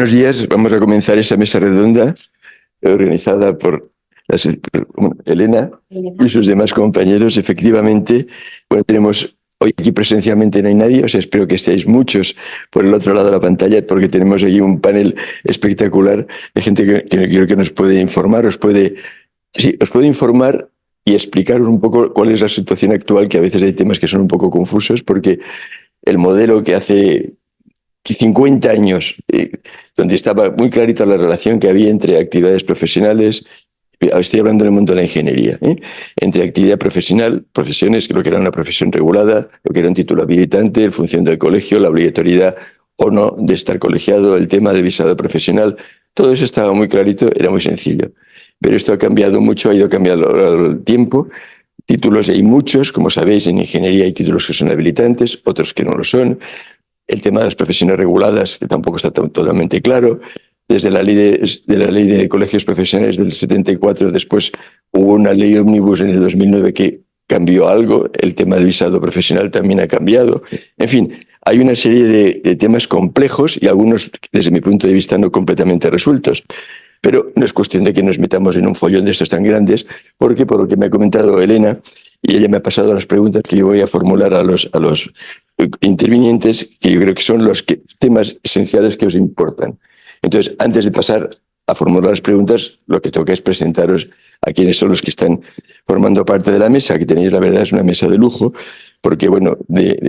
Buenos días. Vamos a comenzar esa mesa redonda organizada por Elena y sus demás compañeros. Efectivamente, bueno, tenemos hoy aquí presencialmente no hay nadie, os espero que estéis muchos por el otro lado de la pantalla porque tenemos aquí un panel espectacular de gente que creo que nos puede informar, os puede informar y explicaros un poco cuál es la situación actual, que a veces hay temas que son un poco confusos porque el modelo que hace 50 años, donde estaba muy clarita la relación que había entre actividades profesionales, estoy hablando en el mundo de la ingeniería, entre actividad profesional, profesiones, lo que era una profesión regulada, lo que era un título habilitante, en función del colegio, la obligatoriedad o no de estar colegiado, el tema de visado profesional, todo eso estaba muy clarito, era muy sencillo. Pero esto ha cambiado mucho, ha ido cambiando a lo largo del tiempo. Títulos hay muchos, como sabéis, en ingeniería hay títulos que son habilitantes, otros que no lo son. El tema de las profesiones reguladas, que tampoco está totalmente claro. Desde la ley de colegios profesionales del 74, después hubo una ley ómnibus en el 2009 que cambió algo. El tema del visado profesional también ha cambiado. En fin, hay una serie de temas complejos y algunos, desde mi punto de vista, no completamente resueltos. Pero no es cuestión de que nos metamos en un follón de estos tan grandes, porque por lo que me ha comentado Elena, y ella me ha pasado las preguntas que yo voy a formular a los intervinientes, que yo creo que son los temas esenciales que os importan. Entonces, antes de pasar a formular las preguntas, lo que toca es presentaros a quienes son los que están formando parte de la mesa, que tenéis, la verdad, es una mesa de lujo, porque, bueno,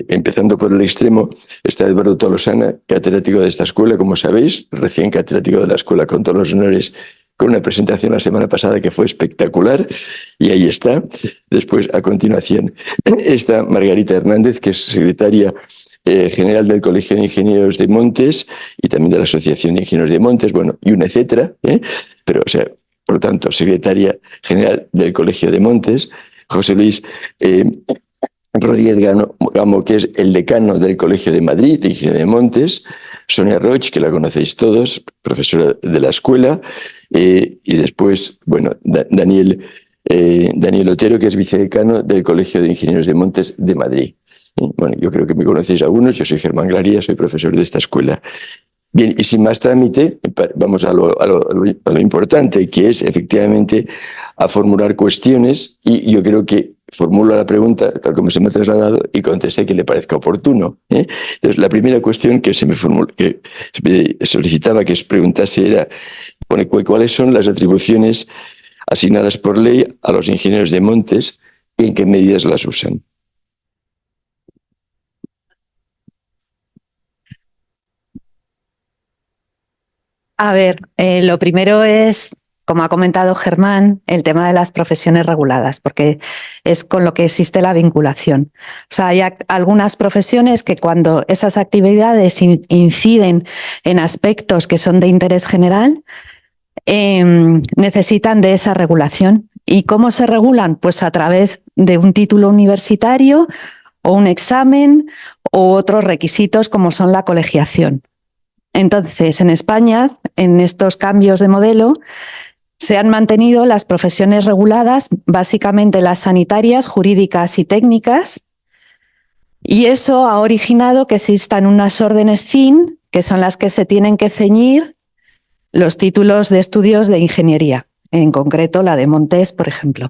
empezando por el extremo, está Eduardo Tolosana, catedrático de esta escuela, como sabéis, recién catedrático de la escuela, con todos los honores, con una presentación la semana pasada que fue espectacular, y ahí está. Después, a continuación, está Margarita Hernández, que es secretaria general del Colegio de Ingenieros de Montes y también de la Asociación de Ingenieros de Montes, bueno, y una etcétera, pero, o sea, por lo tanto, secretaria general del Colegio de Montes. José Luis Rodríguez Gamo, que es el decano del Colegio de Madrid de Ingeniería de Montes. Sonia Roig, que la conocéis todos, profesora de la escuela. Y después, bueno, Daniel Otero, que es vicedecano del Colegio de Ingenieros de Montes de Madrid. Bueno, yo creo que me conocéis algunos. Yo soy Germán Glaría, soy profesor de esta escuela. Bien, y sin más trámite, vamos a lo importante, que es efectivamente a formular cuestiones, y yo creo que formulo la pregunta tal como se me ha trasladado y contesté que le parezca oportuno. Entonces, la primera cuestión que se me solicitaba que os preguntase era cuáles son las atribuciones asignadas por ley a los ingenieros de montes y en qué medidas las usan. A ver, lo primero es, como ha comentado Germán, el tema de las profesiones reguladas, porque es con lo que existe la vinculación. O sea, hay algunas profesiones que cuando esas actividades inciden en aspectos que son de interés general, necesitan de esa regulación. ¿Y cómo se regulan? Pues a través de un título universitario o un examen u otros requisitos como son la colegiación. Entonces, en España, en estos cambios de modelo, se han mantenido las profesiones reguladas, básicamente las sanitarias, jurídicas y técnicas, y eso ha originado que existan unas órdenes CIN, que son las que se tienen que ceñir los títulos de estudios de ingeniería, en concreto la de Montes, por ejemplo.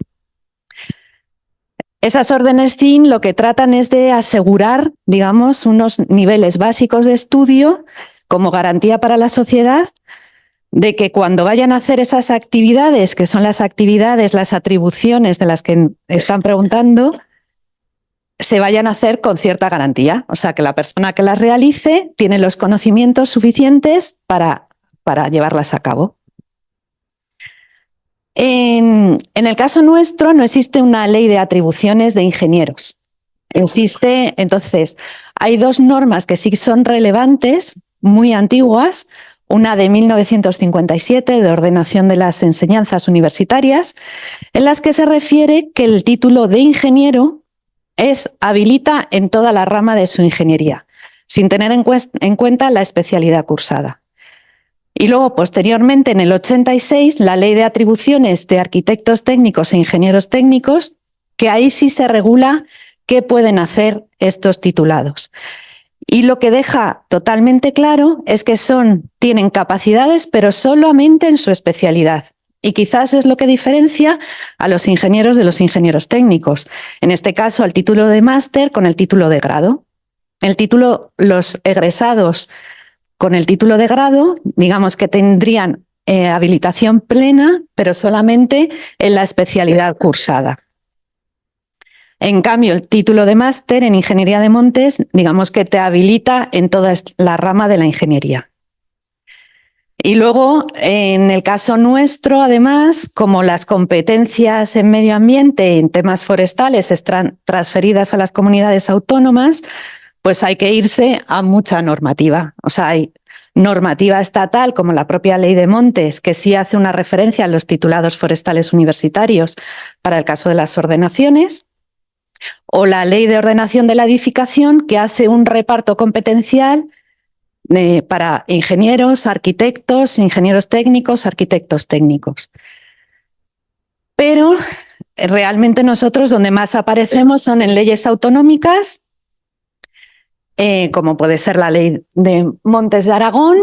Esas órdenes CIN lo que tratan es de asegurar, digamos, unos niveles básicos de estudio como garantía para la sociedad de que cuando vayan a hacer esas actividades, que son las actividades, las atribuciones de las que están preguntando, se vayan a hacer con cierta garantía. O sea, que la persona que las realice tiene los conocimientos suficientes para llevarlas a cabo. En el caso nuestro no existe una ley de atribuciones de ingenieros. Entonces, hay dos normas que sí son relevantes, muy antiguas, una de 1957 de ordenación de las enseñanzas universitarias, en las que se refiere que el título de ingeniero habilita en toda la rama de su ingeniería, sin tener en cuenta la especialidad cursada. Y luego, posteriormente, en el 86, la Ley de Atribuciones de Arquitectos Técnicos e Ingenieros Técnicos, que ahí sí se regula qué pueden hacer estos titulados. Y lo que deja totalmente claro es que tienen capacidades, pero solamente en su especialidad. Y quizás es lo que diferencia a los ingenieros de los ingenieros técnicos. En este caso, el título de máster con el título de grado. Los egresados con el título de grado, digamos que tendrían habilitación plena, pero solamente en la especialidad cursada. En cambio, el título de máster en Ingeniería de Montes, digamos que te habilita en toda la rama de la ingeniería. Y luego, en el caso nuestro, además, como las competencias en medio ambiente, en temas forestales, están transferidas a las comunidades autónomas, pues hay que irse a mucha normativa. O sea, hay normativa estatal, como la propia Ley de Montes, que sí hace una referencia a los titulados forestales universitarios para el caso de las ordenaciones, o la Ley de Ordenación de la Edificación, que hace un reparto competencial para ingenieros, arquitectos, ingenieros técnicos, arquitectos técnicos. Pero realmente nosotros donde más aparecemos son en leyes autonómicas, como puede ser la Ley de Montes de Aragón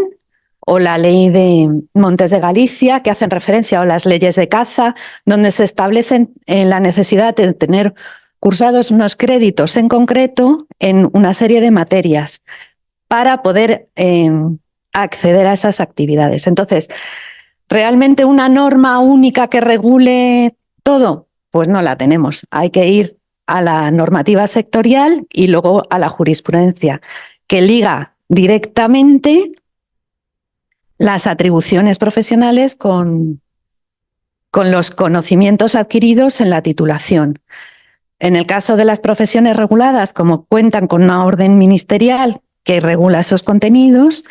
o la Ley de Montes de Galicia, que hacen referencia, o las leyes de caza, donde se establecen la necesidad de tener cursados unos créditos en concreto en una serie de materias para poder acceder a esas actividades. Entonces, ¿realmente una norma única que regule todo? Pues no la tenemos. Hay que ir a la normativa sectorial y luego a la jurisprudencia, que liga directamente las atribuciones profesionales con los conocimientos adquiridos en la titulación. En el caso de las profesiones reguladas, como cuentan con una orden ministerial que regula esos contenidos,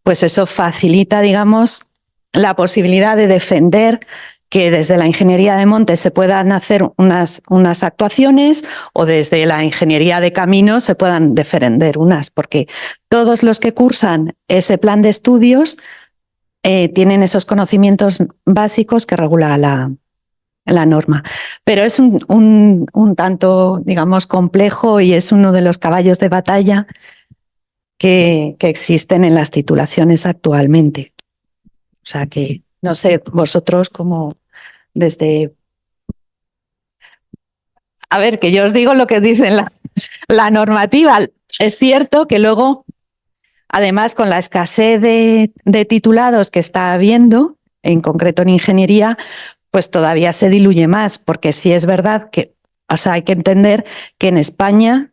pues eso facilita, digamos, la posibilidad de defender que desde la ingeniería de montes se puedan hacer unas actuaciones, o desde la ingeniería de caminos se puedan defender unas, porque todos los que cursan ese plan de estudios tienen esos conocimientos básicos que regula la norma. Pero es un tanto, digamos, complejo, y es uno de los caballos de batalla que existen en las titulaciones actualmente. O sea que, no sé, vosotros como desde... A ver, que yo os digo lo que dice la normativa. Es cierto que luego, además, con la escasez de titulados que está habiendo, en concreto en ingeniería, pues todavía se diluye más, porque sí es verdad que, o sea, hay que entender que en España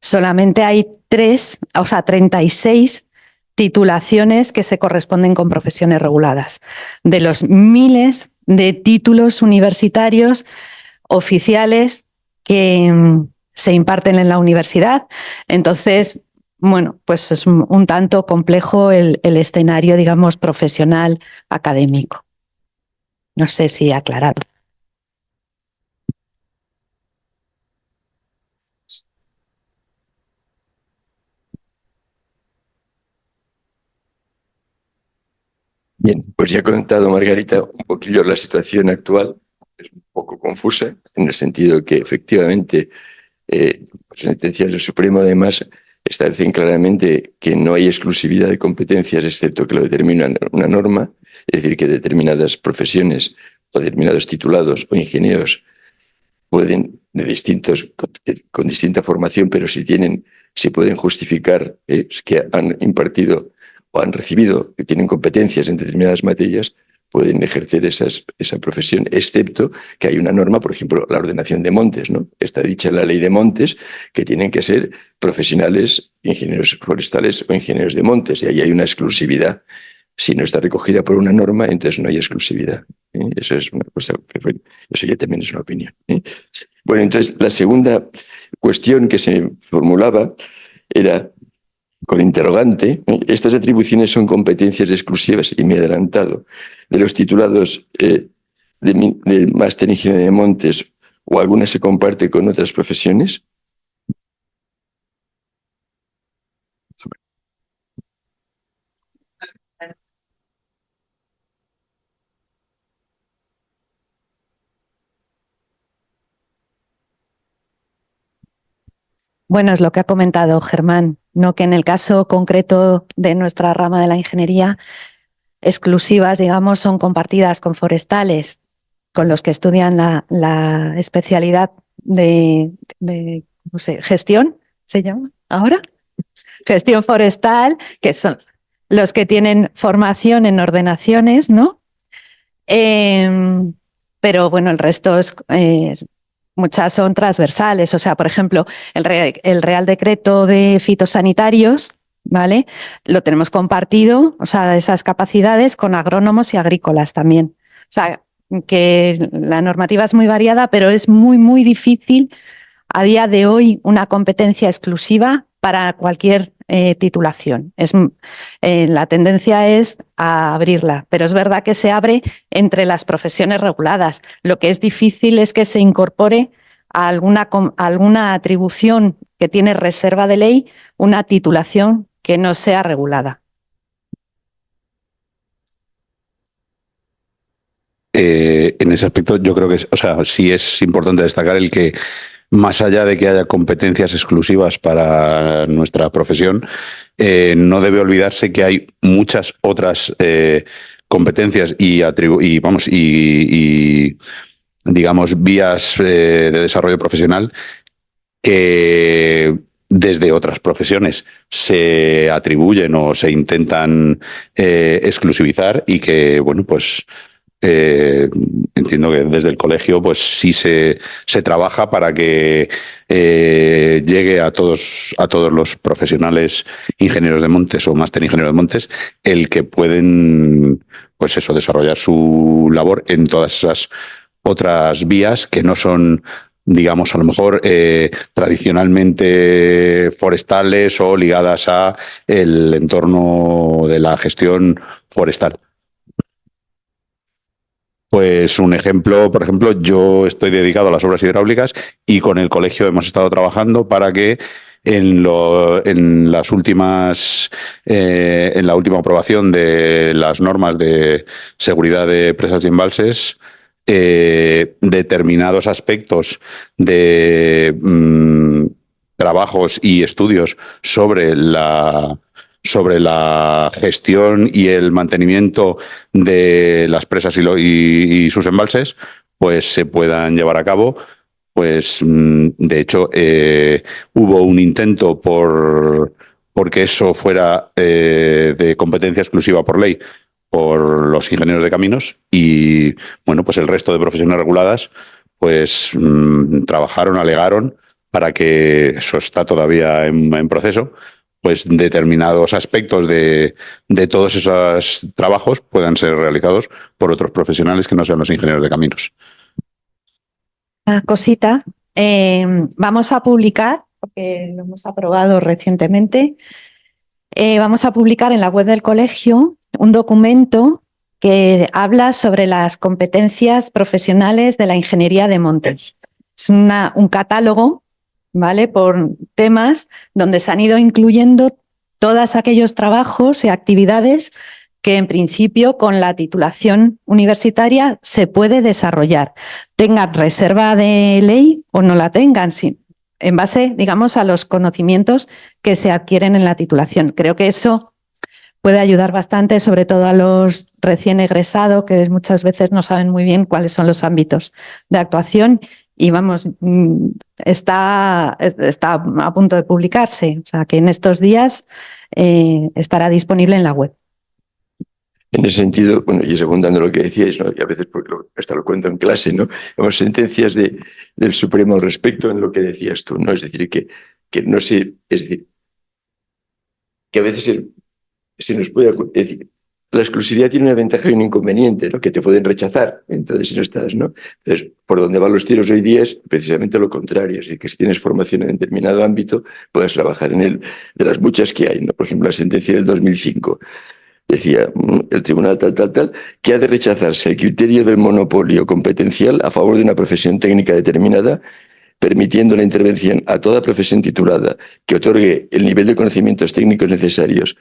solamente hay 36 titulaciones que se corresponden con profesiones reguladas. De los miles de títulos universitarios oficiales que se imparten en la universidad. Entonces, bueno, pues es un tanto complejo el escenario, digamos, profesional académico. No sé si he aclarado. Bien, pues ya ha contado Margarita un poquillo la situación actual. Es un poco confusa, en el sentido que efectivamente las sentencias del Supremo además establecen claramente que no hay exclusividad de competencias, excepto que lo determina una norma, es decir, que determinadas profesiones o determinados titulados o ingenieros pueden, con distinta formación, pero si pueden justificar que han impartido o han recibido, que tienen competencias en determinadas materias, pueden ejercer esa profesión, excepto que hay una norma, por ejemplo, la ordenación de montes, ¿no? Está dicha en la ley de montes que tienen que ser profesionales, ingenieros forestales o ingenieros de montes, y ahí hay una exclusividad. Si no está recogida por una norma, entonces no hay exclusividad. Eso es una cosa, eso ya también es una opinión. Bueno, entonces la segunda cuestión que se formulaba era con interrogante. Estas atribuciones son competencias exclusivas, y me he adelantado, de los titulados de máster en ingeniería de montes, o alguna se comparte con otras profesiones. Bueno, es lo que ha comentado Germán, ¿no? Que en el caso concreto de nuestra rama de la ingeniería, exclusivas, digamos, son compartidas con forestales, con los que estudian la especialidad de no sé, gestión, ¿se llama ahora? Gestión forestal, que son los que tienen formación en ordenaciones, ¿no? Pero bueno, el resto muchas son transversales. O sea, por ejemplo, el Real Decreto de Fitosanitarios, ¿vale? Lo tenemos compartido, o sea, esas capacidades con agrónomos y agrícolas también. O sea, que la normativa es muy variada, pero es muy, muy difícil a día de hoy una competencia exclusiva para cualquier titulación. La tendencia es a abrirla, pero es verdad que se abre entre las profesiones reguladas. Lo que es difícil es que se incorpore a alguna atribución que tiene reserva de ley una titulación que no sea regulada. En ese aspecto yo creo que sí es importante destacar el que más allá de que haya competencias exclusivas para nuestra profesión, no debe olvidarse que hay muchas otras competencias y digamos vías de desarrollo profesional que desde otras profesiones se atribuyen o se intentan exclusivizar y que, bueno, pues entiendo que desde el colegio pues sí se trabaja para que llegue a todos los profesionales ingenieros de montes o máster ingeniero de montes el que pueden pues eso desarrollar su labor en todas esas otras vías que no son digamos a lo mejor tradicionalmente forestales o ligadas a el entorno de la gestión forestal. Pues un ejemplo, por ejemplo, yo estoy dedicado a las obras hidráulicas y con el colegio hemos estado trabajando para que en la última aprobación de las normas de seguridad de presas y embalses, determinados aspectos de trabajos y estudios sobre la gestión y el mantenimiento de las presas y sus embalses, pues se puedan llevar a cabo. Pues de hecho hubo un intento porque eso fuera de competencia exclusiva por ley por los ingenieros de caminos y bueno, pues el resto de profesiones reguladas pues trabajaron, alegaron para que eso está todavía en proceso, pues determinados aspectos de todos esos trabajos puedan ser realizados por otros profesionales que no sean los ingenieros de caminos. Una cosita, vamos a publicar, porque lo hemos aprobado recientemente, vamos a publicar en la web del colegio un documento que habla sobre las competencias profesionales de la ingeniería de montes. Es un catálogo, ¿vale? Por temas donde se han ido incluyendo todos aquellos trabajos y actividades que en principio con la titulación universitaria se puede desarrollar, tengan reserva de ley o no la tengan, en base, digamos, a los conocimientos que se adquieren en la titulación. Creo que eso puede ayudar bastante, sobre todo a los recién egresados, que muchas veces no saben muy bien cuáles son los ámbitos de actuación. Y vamos, está a punto de publicarse, o sea que en estos días estará disponible en la web. En ese sentido, bueno, y secundando lo que decíais, ¿no? Y a veces porque hasta lo cuento en clase, ¿no? Hemos sentencias del Supremo al respecto en lo que decías tú, ¿no? Es decir, que no sé, es decir, que a veces se nos puede decir, la exclusividad tiene una ventaja y un inconveniente, ¿no? Que te pueden rechazar, entonces si no estás, ¿no? Entonces, por donde van los tiros hoy día es precisamente lo contrario, es decir, que si tienes formación en determinado ámbito, puedes trabajar en él, de las muchas que hay, ¿no? Por ejemplo, la sentencia del 2005 decía el tribunal tal, que ha de rechazarse el criterio del monopolio competencial a favor de una profesión técnica determinada, permitiendo la intervención a toda profesión titulada que otorgue el nivel de conocimientos técnicos necesarios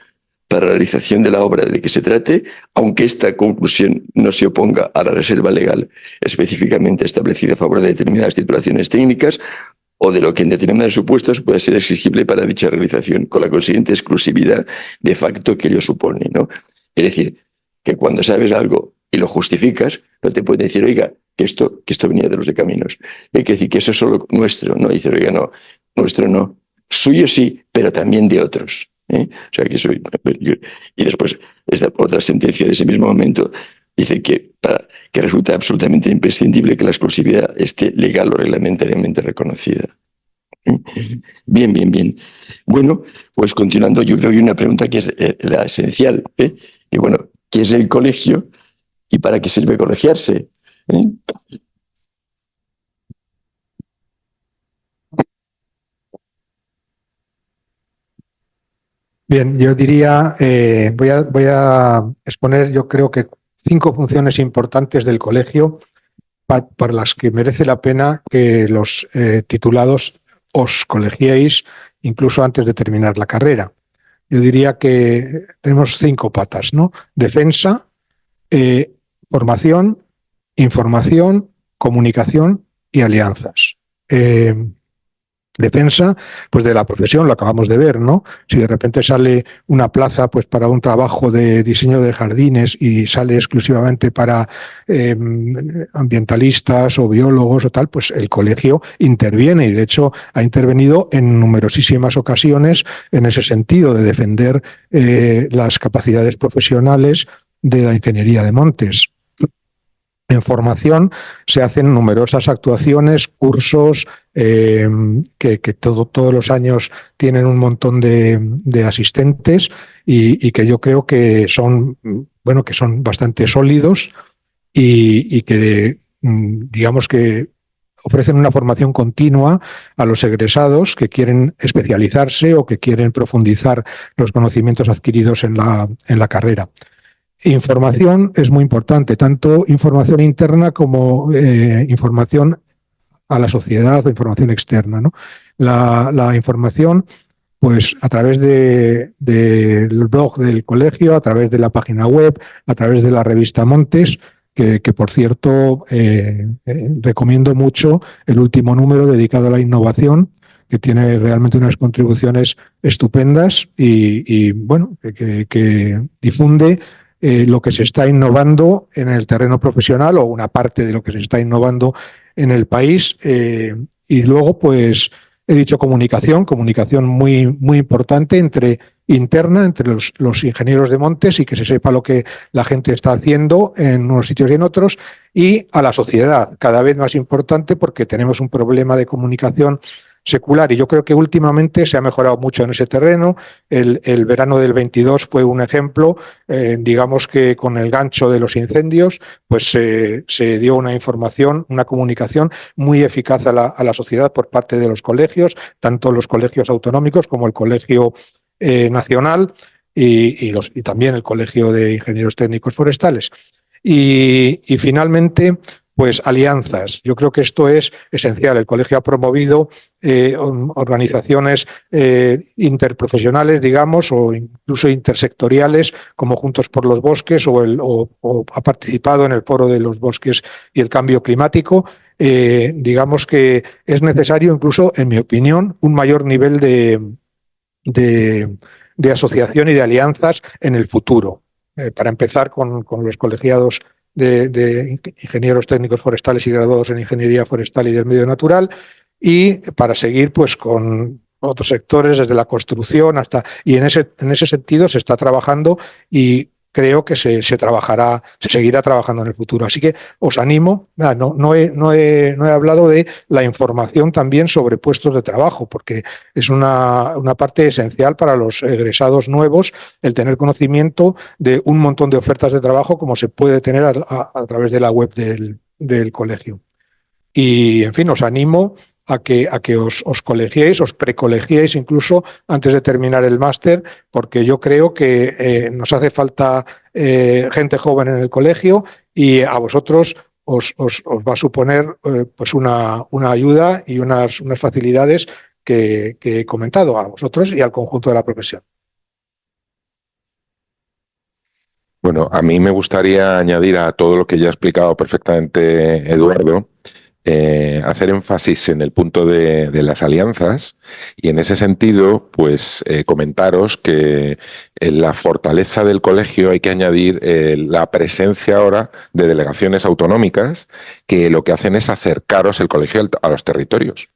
para la realización de la obra de que se trate, aunque esta conclusión no se oponga a la reserva legal específicamente establecida a favor de determinadas titulaciones técnicas o de lo que en determinados supuestos pueda ser exigible para dicha realización, con la consiguiente exclusividad de facto que ello supone, ¿no? Es decir, que cuando sabes algo y lo justificas, no te pueden decir, oiga, que esto venía de los de Caminos. Hay que decir que eso es solo nuestro, ¿no? Y dice, oiga, no, nuestro no. Suyo sí, pero también de otros. O sea, que eso... Y después, esta otra sentencia de ese mismo momento dice que resulta absolutamente imprescindible que la exclusividad esté legal o reglamentariamente reconocida. Bien, bien, bien. Bueno, pues continuando, yo creo que hay una pregunta que es la esencial. Y bueno, ¿qué es el colegio y para qué sirve colegiarse? Bien, yo diría, voy a exponer, yo creo que 5 funciones importantes del colegio para las que merece la pena que los titulados os colegiéis incluso antes de terminar la carrera. Yo diría que tenemos 5 patas, ¿no? Defensa, formación, información, comunicación y alianzas. Defensa, pues de la profesión, lo acabamos de ver, ¿no? Si de repente sale una plaza pues para un trabajo de diseño de jardines y sale exclusivamente para ambientalistas o biólogos o tal, pues el colegio interviene y de hecho ha intervenido en numerosísimas ocasiones en ese sentido de defender las capacidades profesionales de la ingeniería de montes. En formación se hacen numerosas actuaciones, cursos que todos los años tienen un montón de asistentes y que yo creo que son, bueno, que son bastante sólidos y que digamos que ofrecen una formación continua a los egresados que quieren especializarse o que quieren profundizar los conocimientos adquiridos en la carrera. Información es muy importante, tanto información interna como información a la sociedad o información externa, ¿no? La información, pues a través del blog del colegio, a través de la página web, a través de la revista Montes, que por cierto recomiendo mucho el último número dedicado a la innovación, que tiene realmente unas contribuciones estupendas y bueno, que difunde lo que se está innovando en el terreno profesional o una parte de lo que se está innovando en el país. Y luego, pues, he dicho comunicación muy, muy importante interna entre los ingenieros de montes y que se sepa lo que la gente está haciendo en unos sitios y en otros, y a la sociedad, cada vez más importante porque tenemos un problema de comunicación secular y yo creo que últimamente se ha mejorado mucho en ese terreno. El verano del 22 fue un ejemplo, digamos que con el gancho de los incendios pues se dio una información, una comunicación muy eficaz a la sociedad por parte de los colegios, tanto los colegios autonómicos como el colegio nacional y también el colegio de ingenieros técnicos forestales. Y finalmente, pues alianzas. Yo creo que esto es esencial. El colegio ha promovido organizaciones interprofesionales, digamos, o incluso intersectoriales, como Juntos por los Bosques, o ha participado en el Foro de los Bosques y el Cambio Climático. Digamos que es necesario, incluso, en mi opinión, un mayor nivel de asociación y de alianzas en el futuro. Para empezar con los colegiados de ingenieros técnicos forestales y graduados en ingeniería forestal y del medio natural, y para seguir pues con otros sectores desde la construcción hasta, y en ese sentido se está trabajando y creo que se seguirá trabajando en el futuro. Así que os animo, no he hablado de la información también sobre puestos de trabajo, porque es una parte esencial para los egresados nuevos el tener conocimiento de un montón de ofertas de trabajo como se puede tener a través de la web del colegio. Y, en fin, os animo a que os colegiéis, os precolegiéis incluso antes de terminar el máster, porque yo creo que nos hace falta gente joven en el colegio y a vosotros os va a suponer pues una ayuda y unas facilidades que he comentado a vosotros y al conjunto de la profesión. Bueno, a mí me gustaría añadir a todo lo que ya ha explicado perfectamente Eduardo, hacer énfasis en el punto de las alianzas y en ese sentido, pues comentaros que en la fortaleza del colegio hay que añadir la presencia ahora de delegaciones autonómicas que lo que hacen es acercaros el colegio a los territorios.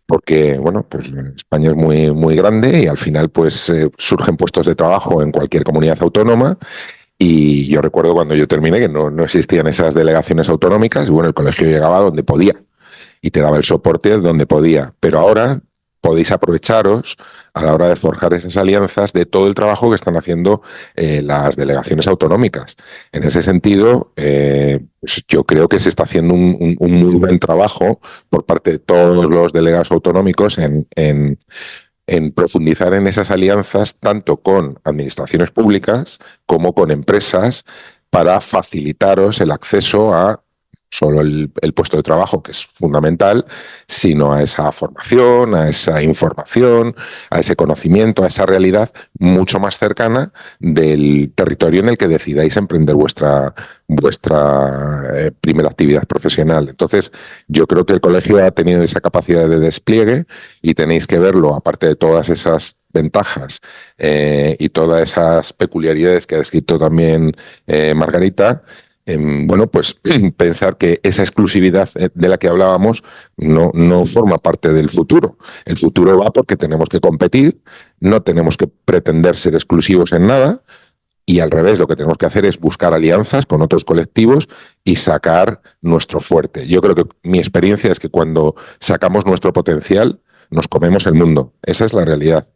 Porque, bueno, pues España es muy, muy grande y al final pues surgen puestos de trabajo en cualquier comunidad autónoma. Y yo recuerdo cuando yo terminé que no existían esas delegaciones autonómicas y bueno, el colegio llegaba donde podía y te daba el soporte donde podía. Pero ahora podéis aprovecharos a la hora de forjar esas alianzas de todo el trabajo que están haciendo las delegaciones autonómicas. En ese sentido, pues yo creo que se está haciendo un muy buen trabajo por parte de todos los delegados autonómicos en profundizar en esas alianzas tanto con administraciones públicas como con empresas para facilitaros el acceso a solo el puesto de trabajo, que es fundamental, sino a esa formación, a esa información, a ese conocimiento, a esa realidad mucho más cercana del territorio en el que decidáis emprender vuestra primera actividad profesional. Entonces, yo creo que el colegio ha tenido esa capacidad de despliegue y tenéis que verlo, aparte de todas esas ventajas y todas esas peculiaridades que ha descrito también Margarita. Bueno, pues pensar que esa exclusividad de la que hablábamos no forma parte del futuro. El futuro va porque tenemos que competir, no tenemos que pretender ser exclusivos en nada y al revés, lo que tenemos que hacer es buscar alianzas con otros colectivos y sacar nuestro fuerte. Yo creo que mi experiencia es que cuando sacamos nuestro potencial, nos comemos el mundo. Esa es la realidad.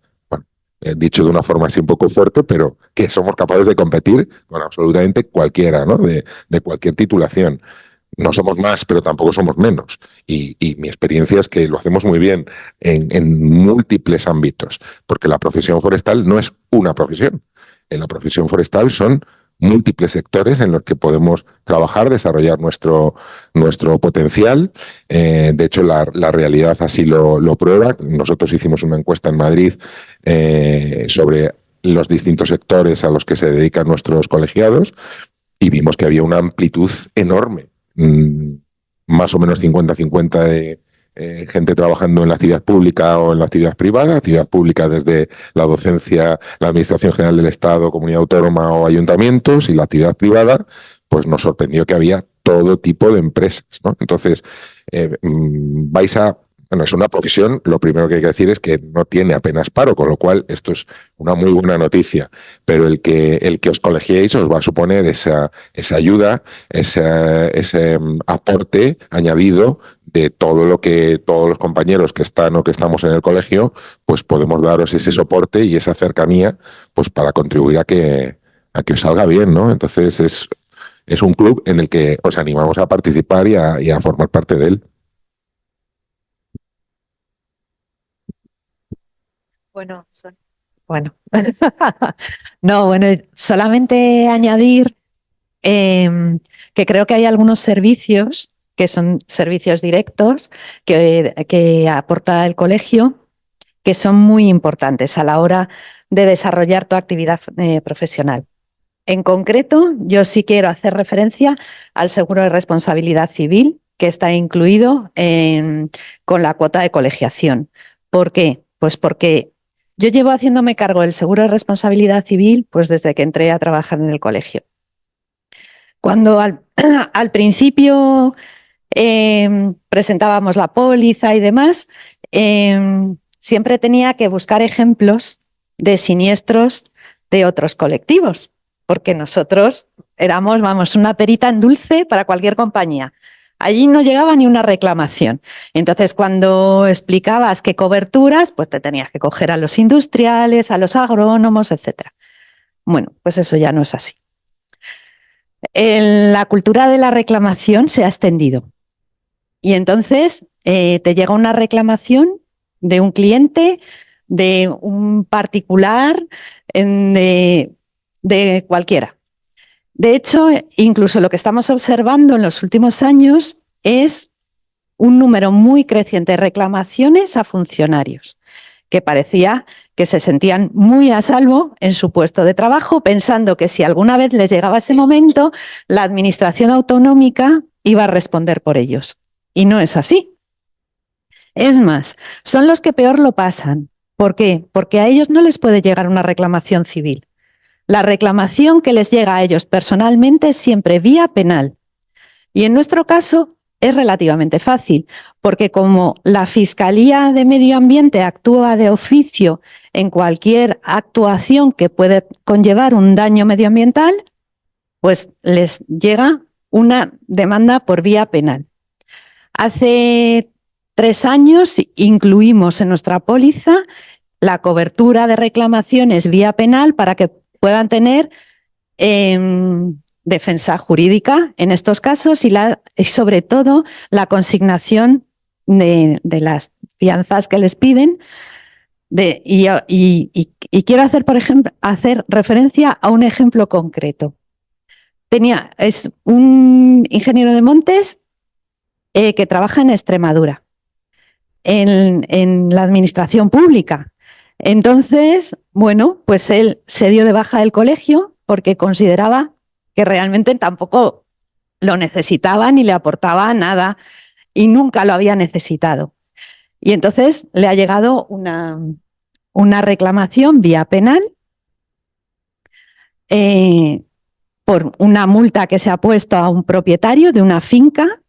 Dicho de una forma así un poco fuerte, pero que somos capaces de competir con absolutamente cualquiera, ¿no? De cualquier titulación. No somos más, pero tampoco somos menos. Y mi experiencia es que lo hacemos muy bien en múltiples ámbitos, porque la profesión forestal no es una profesión. En la profesión forestal son múltiples sectores en los que podemos trabajar, desarrollar nuestro potencial. De hecho, la realidad así lo prueba. Nosotros hicimos una encuesta en Madrid sobre los distintos sectores a los que se dedican nuestros colegiados y vimos que había una amplitud enorme, más o menos 50-50 de gente trabajando en la actividad pública o en la actividad privada, actividad pública desde la docencia, la Administración General del Estado, comunidad autónoma o ayuntamientos, y la actividad privada, pues nos sorprendió que había todo tipo de empresas, ¿no? Entonces, vais a... Bueno, es una profesión, lo primero que hay que decir es que no tiene apenas paro, con lo cual esto es una muy buena noticia, pero el que os colegiéis os va a suponer esa ayuda, ese aporte añadido de todo lo que todos los compañeros que están o que estamos en el colegio, pues podemos daros ese soporte y esa cercanía, pues para contribuir a que os salga bien, ¿no? Entonces es un club en el que os animamos a participar y a formar parte de él. Bueno, no, bueno, solamente añadir que creo que hay algunos servicios que son servicios directos que aporta el colegio que son muy importantes a la hora de desarrollar tu actividad profesional. En concreto, yo sí quiero hacer referencia al seguro de responsabilidad civil que está incluido con la cuota de colegiación. ¿Por qué? Pues porque yo llevo haciéndome cargo del seguro de responsabilidad civil pues desde que entré a trabajar en el colegio. Cuando al principio presentábamos la póliza y demás, siempre tenía que buscar ejemplos de siniestros de otros colectivos, porque nosotros éramos, vamos, una perita en dulce para cualquier compañía. Allí no llegaba ni una reclamación. Entonces, cuando explicabas qué coberturas, pues te tenías que coger a los industriales, a los agrónomos, etc. Bueno, pues eso ya no es así. La cultura de la reclamación se ha extendido. Y entonces te llega una reclamación de un cliente, de un particular, de cualquiera. De hecho, incluso lo que estamos observando en los últimos años es un número muy creciente de reclamaciones a funcionarios, que parecía que se sentían muy a salvo en su puesto de trabajo, pensando que si alguna vez les llegaba ese momento, la administración autonómica iba a responder por ellos. Y no es así. Es más, son los que peor lo pasan. ¿Por qué? Porque a ellos no les puede llegar una reclamación civil. La reclamación que les llega a ellos personalmente es siempre vía penal. Y en nuestro caso es relativamente fácil, porque como la Fiscalía de Medio Ambiente actúa de oficio en cualquier actuación que puede conllevar un daño medioambiental, pues les llega una demanda por vía penal. Hace 3 años incluimos en nuestra póliza la cobertura de reclamaciones vía penal para que puedan tener defensa jurídica en estos casos y sobre todo la consignación de las fianzas que les piden. Y quiero hacer, por ejemplo, hacer referencia a un ejemplo concreto. Es un ingeniero de montes que trabaja en Extremadura, en la administración pública. Entonces, bueno, pues él se dio de baja del colegio porque consideraba que realmente tampoco lo necesitaba ni le aportaba nada y nunca lo había necesitado. Y entonces le ha llegado una reclamación vía penal por una multa que se ha puesto a un propietario de una finca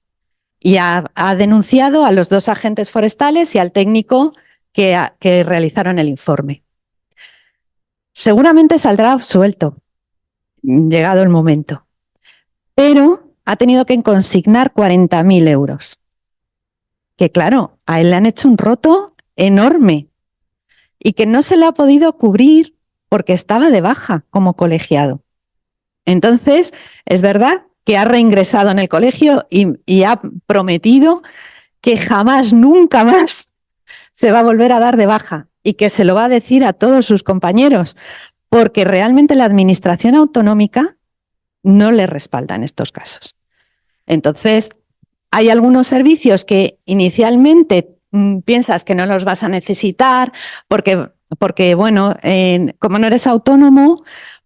y ha denunciado a los 2 agentes forestales y al técnico que realizaron el informe. Seguramente saldrá absuelto, llegado el momento, pero ha tenido que consignar 40.000 euros. Que claro, a él le han hecho un roto enorme y que no se le ha podido cubrir porque estaba de baja como colegiado. Entonces, es verdad que ha reingresado en el colegio y ha prometido que jamás, nunca más se va a volver a dar de baja y que se lo va a decir a todos sus compañeros, porque realmente la administración autonómica no le respalda en estos casos. Entonces, hay algunos servicios que inicialmente piensas que no los vas a necesitar porque bueno, como no eres autónomo,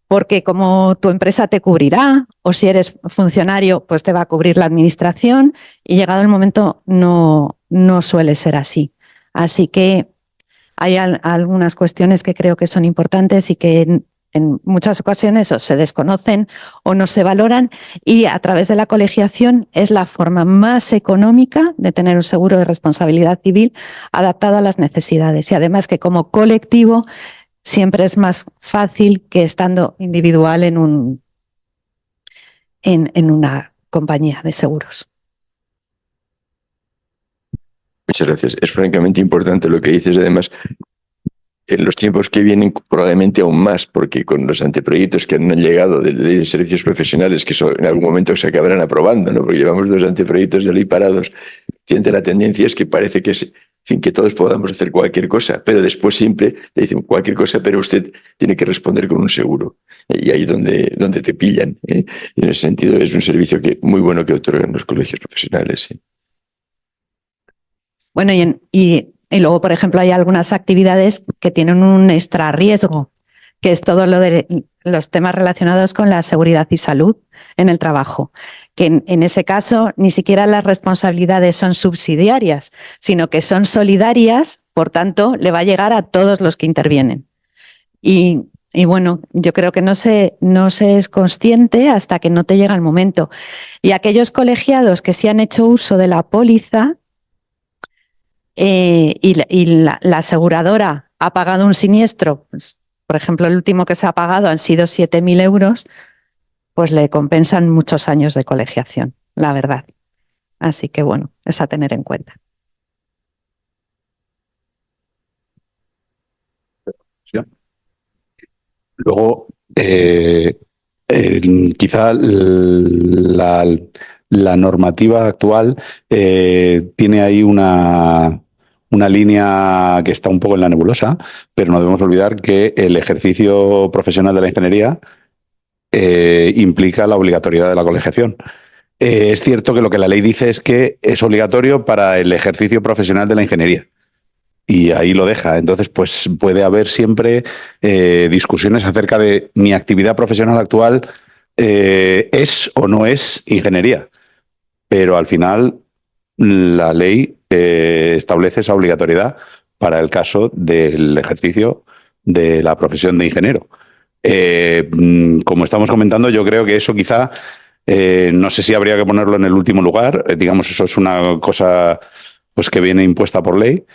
porque como tu empresa te cubrirá o si eres funcionario, pues te va a cubrir la administración y llegado el momento no suele ser así. Así que hay algunas cuestiones que creo que son importantes y que en muchas ocasiones o se desconocen o no se valoran y a través de la colegiación es la forma más económica de tener un seguro de responsabilidad civil adaptado a las necesidades y además que como colectivo siempre es más fácil que estando individual en una compañía de seguros. Muchas gracias. Es francamente importante lo que dices. Además, en los tiempos que vienen probablemente aún más, porque con los anteproyectos que han llegado de ley de servicios profesionales, que en algún momento se acabarán aprobando, ¿no? Porque llevamos 2 anteproyectos de ley parados, la tendencia es que parece que que todos podamos hacer cualquier cosa, pero después siempre te dicen cualquier cosa, pero usted tiene que responder con un seguro. Y ahí donde te pillan. Y en ese sentido es un servicio muy bueno que otorgan los colegios profesionales. Bueno, y luego, por ejemplo, hay algunas actividades que tienen un extra riesgo, que es todo lo de los temas relacionados con la seguridad y salud en el trabajo, que en ese caso ni siquiera las responsabilidades son subsidiarias, sino que son solidarias, por tanto, le va a llegar a todos los que intervienen. Y bueno, yo creo que no se es consciente hasta que no te llega el momento. Y aquellos colegiados que sí han hecho uso de la póliza, y la aseguradora ha pagado un siniestro, pues, por ejemplo, el último que se ha pagado han sido 7.000 euros, pues le compensan muchos años de colegiación, la verdad. Así que bueno, es a tener en cuenta. Luego, quizá la normativa actual tiene ahí una línea que está un poco en la nebulosa, pero no debemos olvidar que el ejercicio profesional de la ingeniería implica la obligatoriedad de la colegiación. Es cierto que lo que la ley dice es que es obligatorio para el ejercicio profesional de la ingeniería. Y ahí lo deja. Entonces, pues puede haber siempre discusiones acerca de mi actividad profesional actual es o no es ingeniería. Pero al final la ley establece esa obligatoriedad para el caso del ejercicio de la profesión de ingeniero. Como estamos comentando, yo creo que eso quizá, no sé si habría que ponerlo en el último lugar, digamos, eso es una cosa pues que viene impuesta por ley,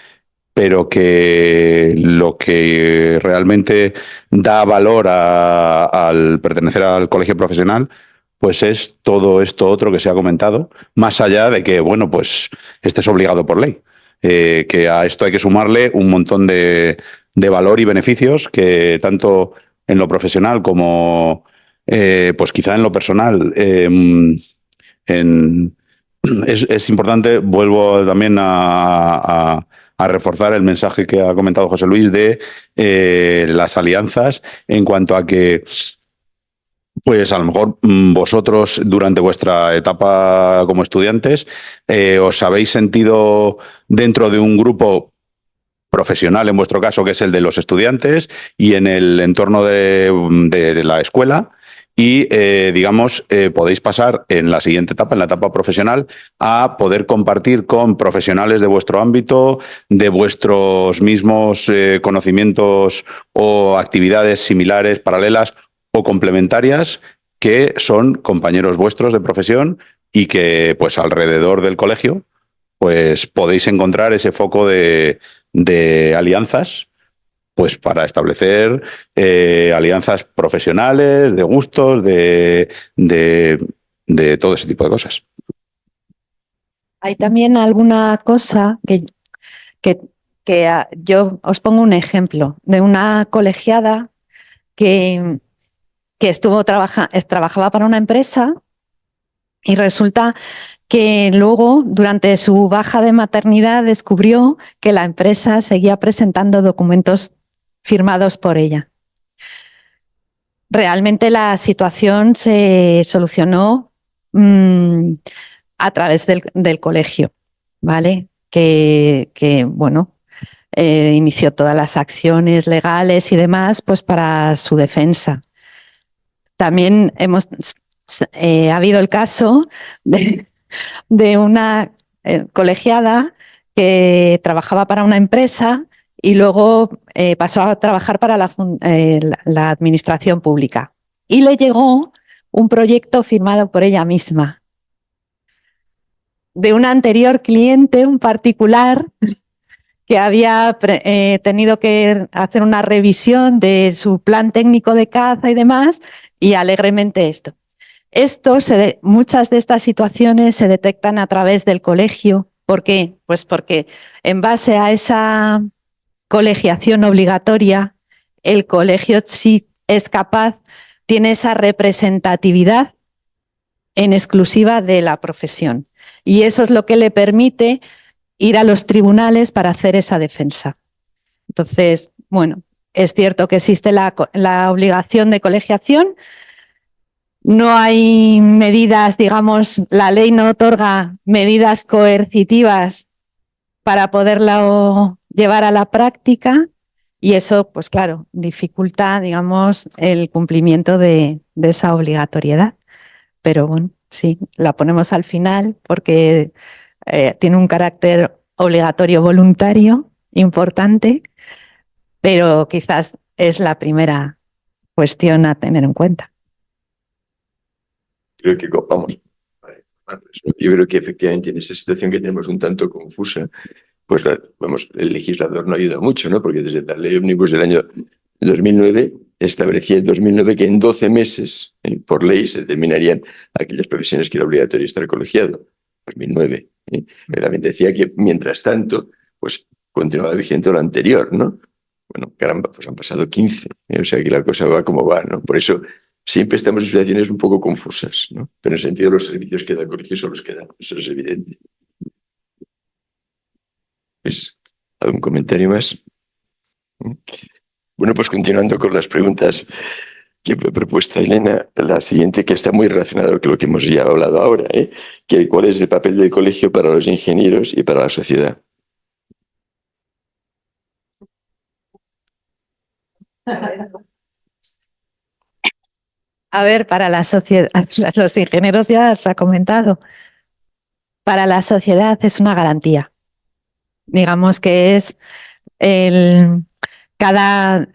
pero que lo que realmente da valor al pertenecer al colegio profesional, pues es todo esto otro que se ha comentado, más allá de que, bueno, pues este es obligado por ley. Que a esto hay que sumarle un montón de valor y beneficios que tanto en lo profesional como, pues quizá en lo personal, es importante, vuelvo también a reforzar el mensaje que ha comentado José Luis de las alianzas en cuanto a que, pues a lo mejor vosotros durante vuestra etapa como estudiantes os habéis sentido dentro de un grupo profesional, en vuestro caso, que es el de los estudiantes, y en el entorno de la escuela. Y, digamos, podéis pasar en la siguiente etapa, en la etapa profesional, a poder compartir con profesionales de vuestro ámbito, de vuestros mismos conocimientos o actividades similares, paralelas o complementarias, que son compañeros vuestros de profesión y que, pues, alrededor del colegio, pues podéis encontrar ese foco de alianzas, pues para establecer alianzas profesionales, de gustos, de todo ese tipo de cosas. Hay también alguna cosa que yo os pongo un ejemplo de una colegiada que trabajaba para una empresa y resulta que luego, durante su baja de maternidad, descubrió que la empresa seguía presentando documentos firmados por ella. Realmente la situación se solucionó a través del colegio, ¿vale? Que bueno, inició todas las acciones legales y demás, pues para su defensa. También ha habido el caso de una colegiada que trabajaba para una empresa y luego pasó a trabajar para la administración pública. Y le llegó un proyecto firmado por ella misma, de un anterior cliente, un particular, que había tenido que hacer una revisión de su plan técnico de caza y demás, y alegremente esto. Muchas de estas situaciones se detectan a través del colegio. ¿Por qué? Pues porque en base a esa colegiación obligatoria, el colegio sí es capaz, tiene esa representatividad en exclusiva de la profesión. Y eso es lo que le permite ir a los tribunales para hacer esa defensa. Entonces, bueno, es cierto que existe la obligación de colegiación. No hay medidas, digamos, la ley no otorga medidas coercitivas para poderla llevar a la práctica y eso, pues claro, dificulta, digamos, el cumplimiento de esa obligatoriedad. Pero bueno, sí, la ponemos al final porque tiene un carácter obligatorio voluntario importante, pero quizás es la primera cuestión a tener en cuenta. Creo que, vamos, yo creo que efectivamente en esa situación que tenemos un tanto confusa, pues vamos, el legislador no ayuda mucho, ¿no? Porque desde la ley ómnibus del año 2009 establecía en 2009 que en 12 meses, por ley, se determinarían aquellas profesiones que era obligatorio estar colegiado. 2009. Realmente decía que, mientras tanto, pues continuaba vigente lo anterior, ¿no? Bueno, caramba, pues han pasado 15. O sea que la cosa va como va, ¿no? Por eso siempre estamos en situaciones un poco confusas, ¿no? Pero en el sentido de los servicios que da el colegio son los que da. Eso es evidente. Pues, ¿algún comentario más? Bueno, pues continuando con las preguntas que me ha propuesto Elena, la siguiente que está muy relacionada con lo que hemos ya hablado ahora, que ¿cuál es el papel del colegio para los ingenieros y para la sociedad? A ver, para la sociedad, los ingenieros ya se ha comentado. para la sociedad es una garantía. Digamos que es cada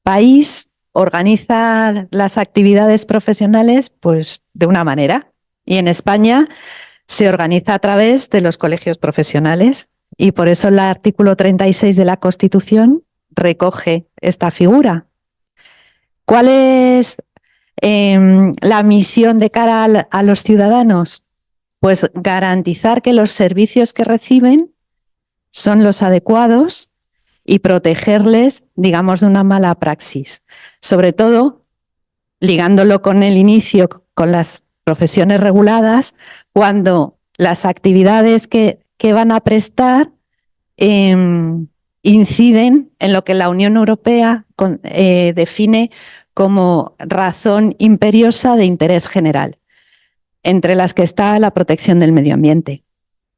país organiza las actividades profesionales pues, de una manera. Y en España se organiza a través de los colegios profesionales. Y por eso el artículo 36 de la Constitución recoge esta figura. ¿Cuál es la misión de cara a los ciudadanos? Pues garantizar que los servicios que reciben son los adecuados y protegerles, digamos, de una mala praxis. Sobre todo, ligándolo con el inicio, con las profesiones reguladas, cuando las actividades que van a prestar inciden en lo que la Unión Europea define como razón imperiosa de interés general, entre las que está la protección del medio ambiente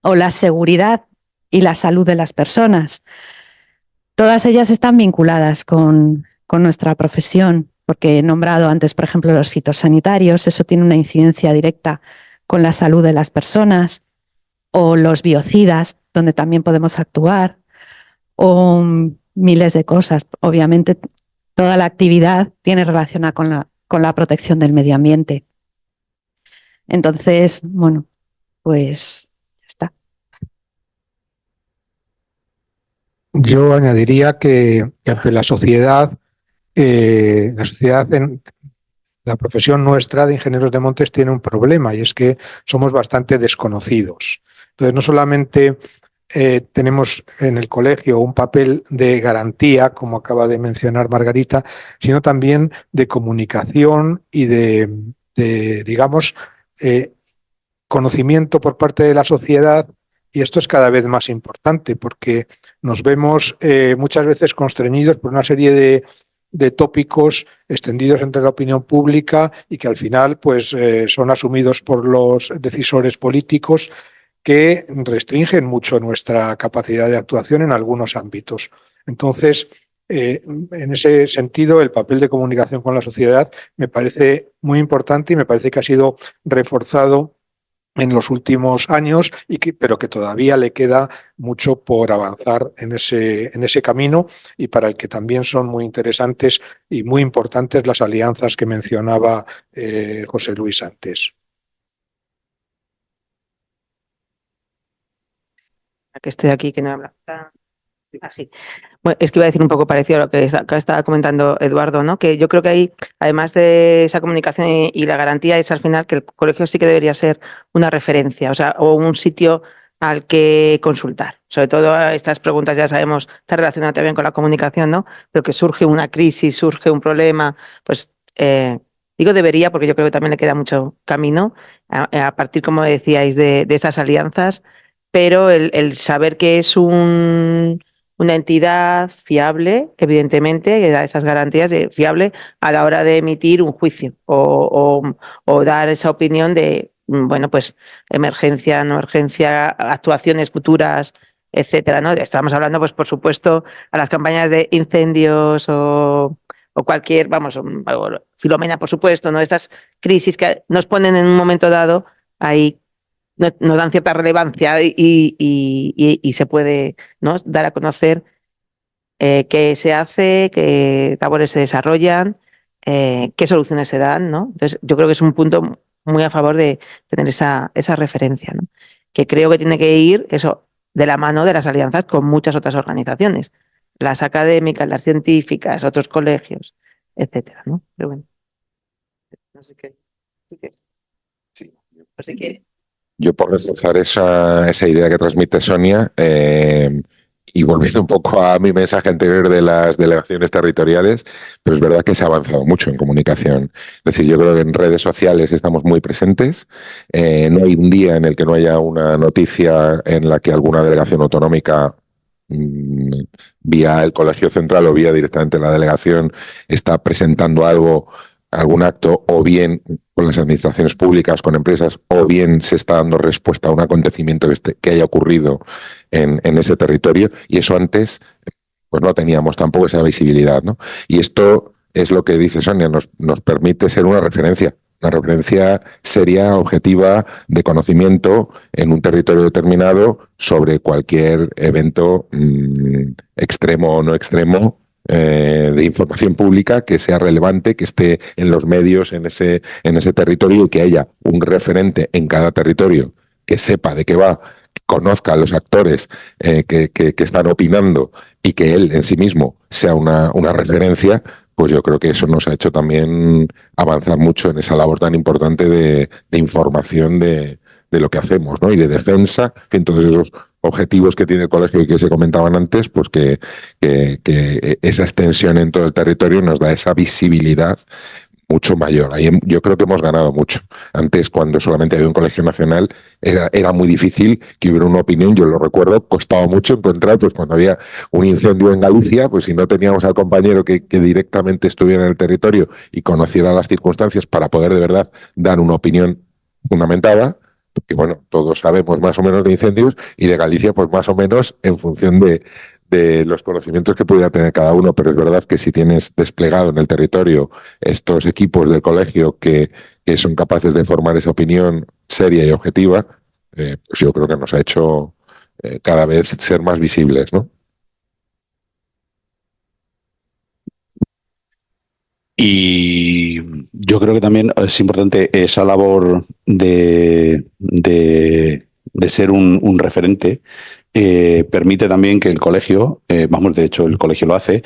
o la seguridad y la salud de las personas. Todas ellas están vinculadas con nuestra profesión, porque he nombrado antes, por ejemplo, los fitosanitarios, eso tiene una incidencia directa con la salud de las personas, o los biocidas, donde también podemos actuar, o miles de cosas. Obviamente, toda la actividad tiene relación con la protección del medio ambiente. Entonces, bueno, pues ya está. Yo añadiría que ante la sociedad la profesión nuestra de ingenieros de montes tiene un problema, y es que somos bastante desconocidos. Entonces, no solamente tenemos en el colegio un papel de garantía, como acaba de mencionar Margarita, sino también de comunicación y de digamos, conocimiento por parte de la sociedad, y esto es cada vez más importante porque nos vemos muchas veces constreñidos por una serie de tópicos extendidos entre la opinión pública y que al final pues, son asumidos por los decisores políticos, que restringen mucho nuestra capacidad de actuación en algunos ámbitos. Entonces, en ese sentido, el papel de comunicación con la sociedad me parece muy importante y me parece que ha sido reforzado en los últimos años, pero que todavía le queda mucho por avanzar en ese camino, y para el que también son muy interesantes y muy importantes las alianzas que mencionaba José Luis antes. Que estoy aquí, que no habla. Así. Bueno, es que iba a decir un poco parecido a lo que estaba comentando Eduardo, ¿no? Que yo creo que ahí, además de esa comunicación y la garantía, es al final que el colegio sí que debería ser una referencia, o sea, o un sitio al que consultar. Sobre todo estas preguntas, ya sabemos, está relacionada también con la comunicación, ¿no? Pero que surge una crisis, surge un problema, pues digo debería, porque yo creo que también le queda mucho camino a partir, como decíais, de esas alianzas, pero el saber que es una entidad fiable, evidentemente, que da esas garantías de fiable a la hora de emitir un juicio o dar esa opinión de, bueno, pues emergencia, no emergencia, actuaciones futuras, etcétera, ¿no? Estamos hablando, pues, por supuesto, a las campañas de incendios o cualquier, vamos, Filomena, por supuesto, ¿no? Estas crisis que nos ponen en un momento dado ahí, nos dan cierta relevancia y se puede, ¿no?, dar a conocer qué se hace, qué labores se desarrollan, qué soluciones se dan, ¿no? Entonces, yo creo que es un punto muy a favor de tener esa referencia, ¿no? Que creo que tiene que ir eso de la mano de las alianzas con muchas otras organizaciones, las académicas, las científicas, otros colegios, etcétera, ¿no? Pero bueno, no sé qué. Sí. Pues si quieres. Yo, por reforzar esa idea que transmite Sonia, y volviendo un poco a mi mensaje anterior de las delegaciones territoriales, pero es verdad que se ha avanzado mucho en comunicación. Es decir, yo creo que en redes sociales estamos muy presentes. No hay un día en el que no haya una noticia en la que alguna delegación autonómica, vía el Colegio Central o vía directamente la delegación, está presentando algún acto, o bien con las administraciones públicas, con empresas, o bien se está dando respuesta a un acontecimiento que haya ocurrido en ese territorio, y eso antes pues no teníamos tampoco esa visibilidad, ¿no? Y esto es lo que dice Sonia, nos permite ser una referencia. una referencia seria, objetiva, de conocimiento en un territorio determinado sobre cualquier evento extremo o no extremo, de información pública que sea relevante, que esté en los medios en ese territorio, y que haya un referente en cada territorio que sepa de qué va, que conozca a los actores que están opinando, y que él en sí mismo sea una referencia. Pues yo creo que eso nos ha hecho también avanzar mucho en esa labor tan importante de información de lo que hacemos, ¿no? Y de defensa, en fin, todos esos objetivos que tiene el colegio y que se comentaban antes, pues que esa extensión en todo el territorio nos da esa visibilidad mucho mayor. Ahí yo creo que hemos ganado mucho. Antes, cuando solamente había un colegio nacional, era muy difícil que hubiera una opinión. Yo lo recuerdo, costaba mucho encontrar, pues cuando había un incendio en Galicia, pues si no teníamos al compañero que directamente estuviera en el territorio y conociera las circunstancias para poder de verdad dar una opinión fundamentada, porque bueno, todos sabemos más o menos de incendios, y de Galicia pues más o menos en función de los conocimientos que pudiera tener cada uno, pero es verdad que si tienes desplegado en el territorio estos equipos del colegio que son capaces de formar esa opinión seria y objetiva, pues yo creo que nos ha hecho cada vez ser más visibles, ¿no? Y yo creo que también es importante esa labor de ser un referente. Permite también que el colegio, de hecho el colegio lo hace,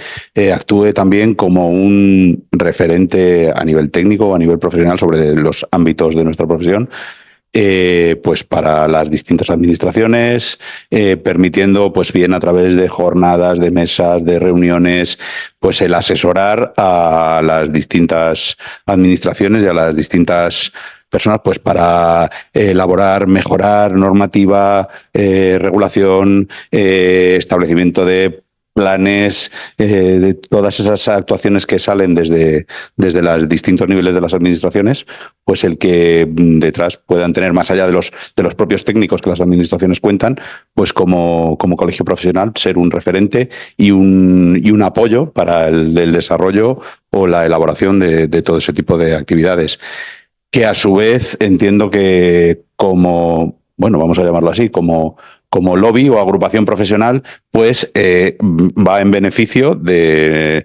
actúe también como un referente a nivel técnico o a nivel profesional sobre los ámbitos de nuestra profesión, pues para las distintas administraciones, permitiendo, pues bien a través de jornadas, de mesas, de reuniones, pues el asesorar a las distintas administraciones y a las distintas personas, pues para elaborar, mejorar normativa, regulación, establecimiento de planes, de todas esas actuaciones que salen desde los distintos niveles de las administraciones, pues el que detrás puedan tener, más allá de los propios técnicos que las administraciones cuentan, pues como colegio profesional, ser un referente y un apoyo para el desarrollo o la elaboración de todo ese tipo de actividades, que a su vez entiendo que vamos a llamarlo así, como lobby o agrupación profesional, pues va en beneficio de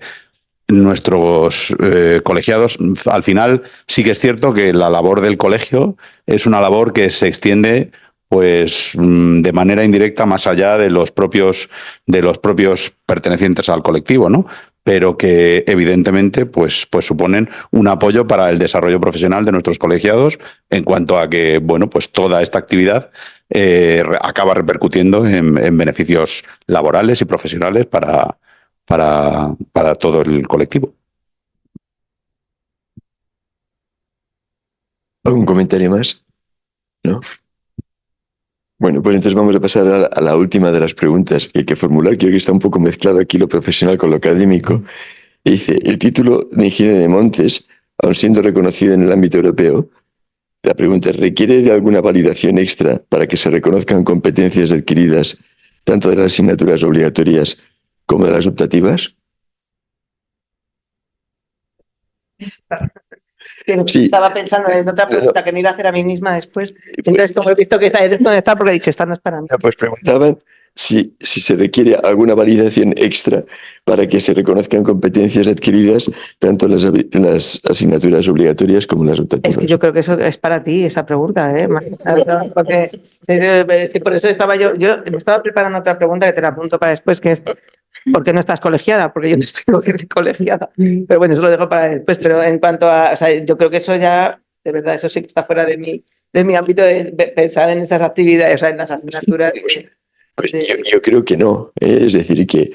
nuestros colegiados. Al final sí que es cierto que la labor del colegio es una labor que se extiende pues de manera indirecta más allá de los propios pertenecientes al colectivo, ¿no? Pero que evidentemente pues suponen un apoyo para el desarrollo profesional de nuestros colegiados, en cuanto a que, bueno, pues toda esta actividad acaba repercutiendo en beneficios laborales y profesionales para todo el colectivo. ¿Algún comentario más? ¿No? Bueno, pues entonces vamos a pasar a la última de las preguntas que hay que formular. Creo que está un poco mezclado aquí lo profesional con lo académico. Dice, el título de ingeniero de montes, aun siendo reconocido en el ámbito europeo, la pregunta es, ¿requiere de alguna validación extra para que se reconozcan competencias adquiridas tanto de las asignaturas obligatorias como de las optativas? Sí. Estaba pensando en otra pregunta que me iba a hacer a mí misma después. Entonces, como he visto que está desconectada, porque he dicho, esta no es para mí. Pues preguntaban si se requiere alguna validación extra para que se reconozcan competencias adquiridas tanto en las asignaturas obligatorias como en las optativas. Es que yo creo que eso es para ti, esa pregunta, ¿eh? Porque por eso estaba yo me estaba preparando otra pregunta que te la apunto para después, que es ¿por qué no estás colegiada? Porque yo no estoy colegiada. Pero bueno, eso lo dejo para después. Pero en cuanto a, o sea, yo creo que eso ya, de verdad, eso sí que está fuera de mi ámbito de pensar en esas actividades, o sea, en las asignaturas. Pues yo creo que no. Es decir, que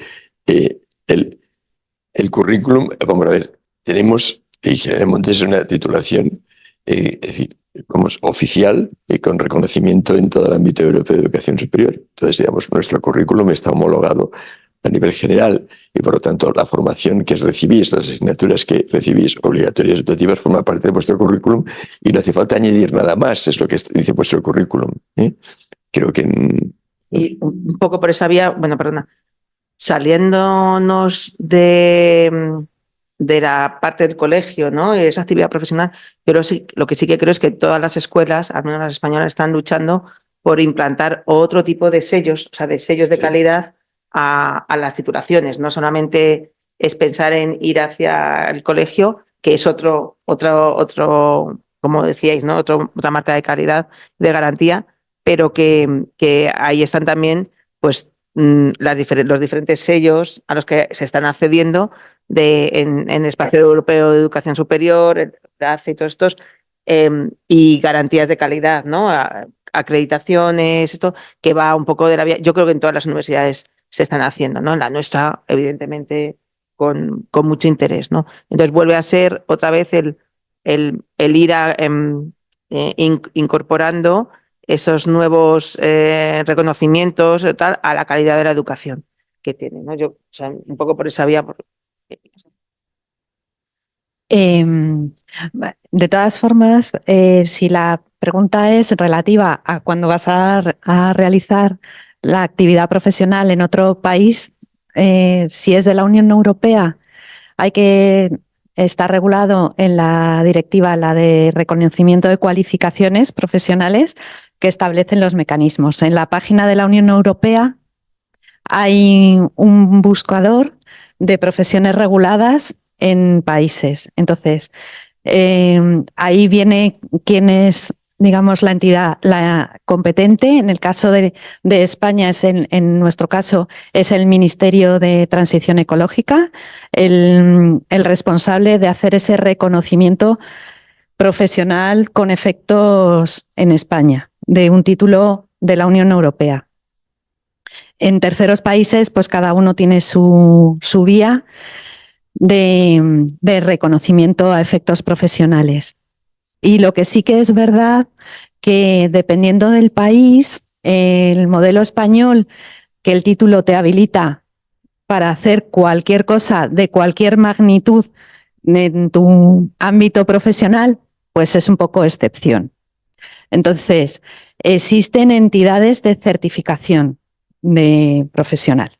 el currículum, vamos a ver, tenemos Ingeniería de Montes una titulación, es decir, como es oficial y con reconocimiento en todo el ámbito europeo de educación superior. Entonces, digamos, nuestro currículum está homologado a nivel general y, por lo tanto, la formación que recibís, las asignaturas que recibís obligatorias y optativas, forma parte de vuestro currículum y no hace falta añadir nada más, es lo que dice vuestro currículum. Creo que... Y un poco por esa vía, bueno, perdona, saliéndonos de de la parte del colegio, ¿no? Esa actividad profesional, pero sí, lo que sí que creo es que todas las escuelas, al menos las españolas, están luchando por implantar otro tipo de sellos, o sea, de sellos de calidad a las titulaciones. No solamente es pensar en ir hacia el colegio, que es otro, como decíais, ¿no? Otra marca de calidad, de garantía, pero que ahí están también, pues, los diferentes sellos a los que se están accediendo en el Espacio Europeo de Educación Superior, el DACE y todos estos, y garantías de calidad, ¿no? Acreditaciones, esto que va un poco de la vía. Yo creo que en todas las universidades se están haciendo, ¿no? En la nuestra, evidentemente, con mucho interés, ¿no? Entonces vuelve a ser otra vez el ir incorporando esos nuevos reconocimientos tal, a la calidad de la educación que tiene, ¿no? Yo, o sea, un poco por esa vía. De todas formas, si la pregunta es relativa a cuando vas a realizar la actividad profesional en otro país, si es de la Unión Europea, hay que estar regulado en la directiva, la de reconocimiento de cualificaciones profesionales, que establecen los mecanismos. En la página de la Unión Europea hay un buscador de profesiones reguladas en países. Entonces, ahí viene quién es, digamos, la entidad la competente. En el caso de España, en nuestro caso, es el Ministerio de Transición Ecológica, el responsable de hacer ese reconocimiento profesional con efectos en España de un título de la Unión Europea. En terceros países, pues cada uno tiene su vía de reconocimiento a efectos profesionales. Y lo que sí que es verdad que dependiendo del país, el modelo español, que el título te habilita para hacer cualquier cosa de cualquier magnitud en tu ámbito profesional, pues es un poco excepción. Entonces, existen entidades de certificación de profesional.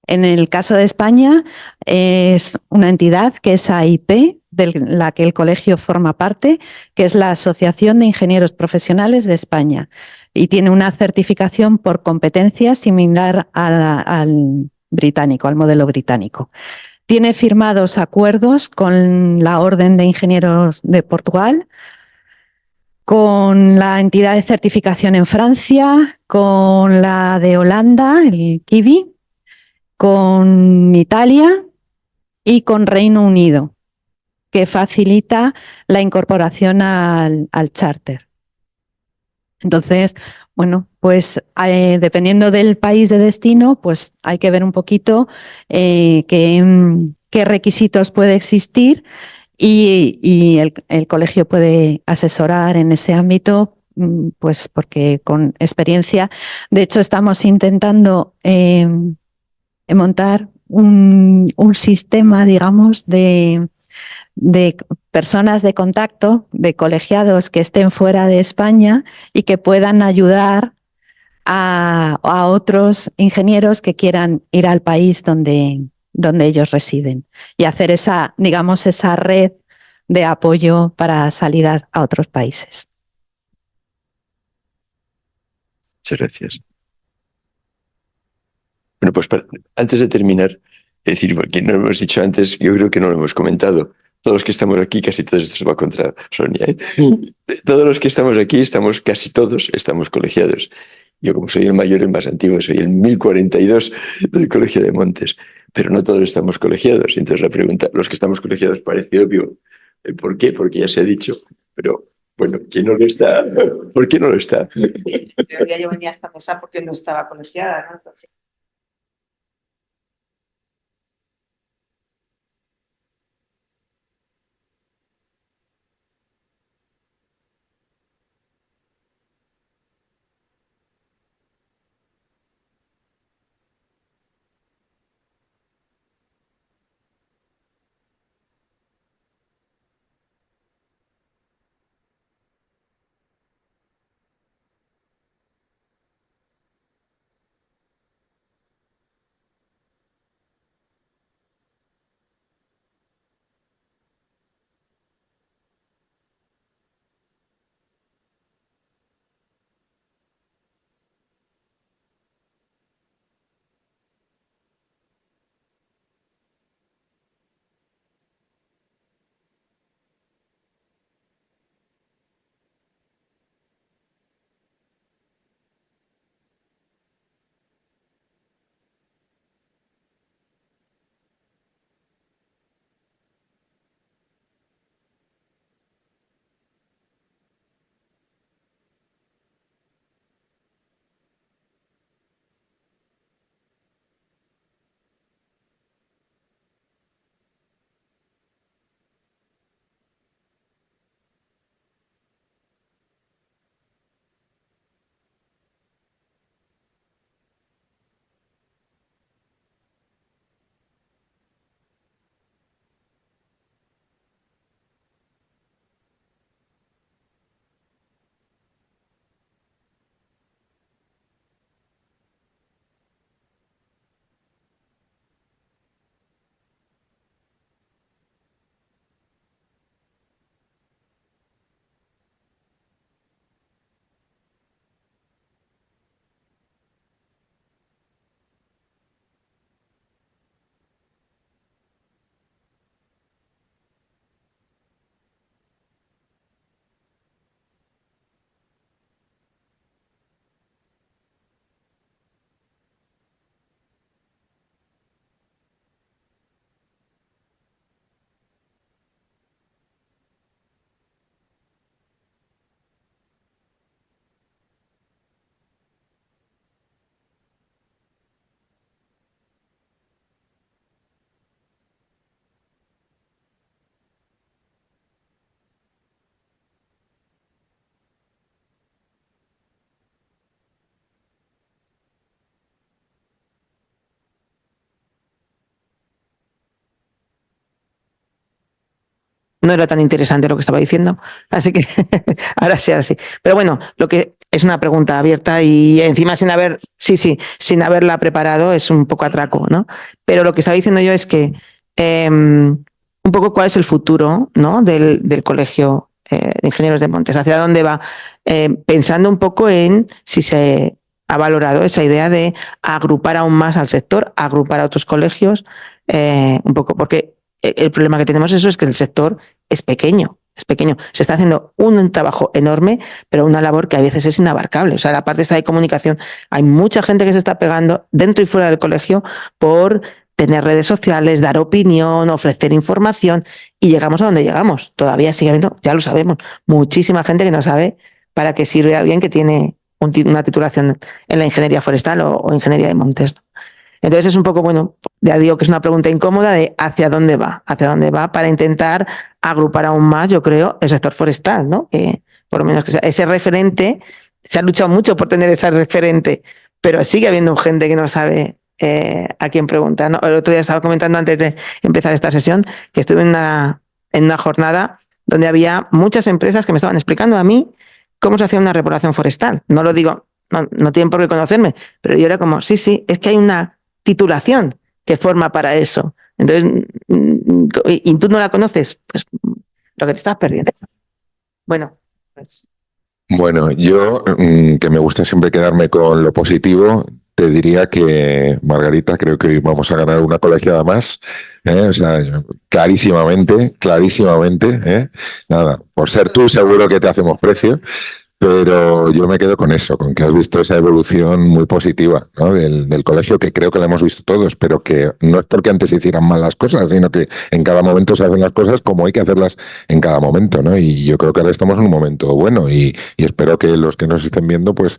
En el caso de España, es una entidad que es AIP, de la que el colegio forma parte, que es la Asociación de Ingenieros Profesionales de España, y tiene una certificación por competencia similar al británico, al modelo británico. Tiene firmados acuerdos con la Orden de Ingenieros de Portugal, con la entidad de certificación en Francia, con la de Holanda, el KIVI, con Italia y con Reino Unido, que facilita la incorporación al charter. Entonces, bueno, pues dependiendo del país de destino, pues hay que ver un poquito qué requisitos puede existir y el colegio puede asesorar en ese ámbito, pues porque con experiencia, de hecho estamos intentando montar un sistema, digamos, de personas de contacto, de colegiados que estén fuera de España y que puedan ayudar a otros ingenieros que quieran ir al país donde ellos residen y hacer esa, digamos, esa red de apoyo para salidas a otros países. Muchas gracias. Bueno, pues antes de terminar, es decir, porque no lo hemos dicho antes, yo creo que no lo hemos comentado. Todos los que estamos aquí, casi todos, esto se va contra Sonia, ¿eh? Todos los que estamos aquí, casi todos estamos colegiados. Yo, como soy el mayor, el más antiguo, soy el 1042 del Colegio de Montes, pero no todos estamos colegiados. Entonces la pregunta, los que estamos colegiados parece obvio. ¿Por qué? Porque ya se ha dicho, pero bueno, ¿quién no lo está? ¿Por qué no lo está? En teoría yo venía a esta mesa porque no estaba colegiada, ¿no? Entonces, no era tan interesante lo que estaba diciendo, así que ahora sí, ahora sí. Pero bueno, lo que es una pregunta abierta y encima sin sin haberla preparado es un poco atraco, ¿no? Pero lo que estaba diciendo yo es que un poco cuál es el futuro, ¿no?, del Colegio de Ingenieros de Montes, hacia dónde va, pensando un poco en si se ha valorado esa idea de agrupar aún más al sector, agrupar a otros colegios, un poco, porque el problema que tenemos es que el sector es pequeño. Se está haciendo un trabajo enorme, pero una labor que a veces es inabarcable. O sea, la parte esta de comunicación, hay mucha gente que se está pegando dentro y fuera del colegio por tener redes sociales, dar opinión, ofrecer información, y llegamos a donde llegamos. Todavía sigue habiendo, ya lo sabemos, muchísima gente que no sabe para qué sirve alguien que tiene una titulación en la ingeniería forestal o ingeniería de montes. Entonces es un poco, bueno, ya digo que es una pregunta incómoda de hacia dónde va para intentar agrupar aún más, yo creo, el sector forestal, ¿no? Que por lo menos que sea ese referente, se ha luchado mucho por tener ese referente, pero sigue habiendo gente que no sabe a quién preguntar, ¿no? El otro día estaba comentando antes de empezar esta sesión que estuve en una jornada donde había muchas empresas que me estaban explicando a mí cómo se hacía una repoblación forestal. No lo digo, no tienen por qué conocerme, pero yo era como, sí, es que hay una titulación que forma para eso. Entonces, y tú no la conoces, pues lo que te estás perdiendo. Bueno, pues. Bueno, yo, que me gusta siempre quedarme con lo positivo, te diría que, Margarita, creo que hoy vamos a ganar una colegiada más. O sea, clarísimamente, Nada, por ser tú seguro que te hacemos precio. Pero yo me quedo con eso, con que has visto esa evolución muy positiva, ¿no?, del colegio, que creo que la hemos visto todos, pero que no es porque antes se hicieran mal las cosas, sino que en cada momento se hacen las cosas como hay que hacerlas en cada momento, ¿no? Y yo creo que ahora estamos en un momento bueno y espero que los que nos estén viendo pues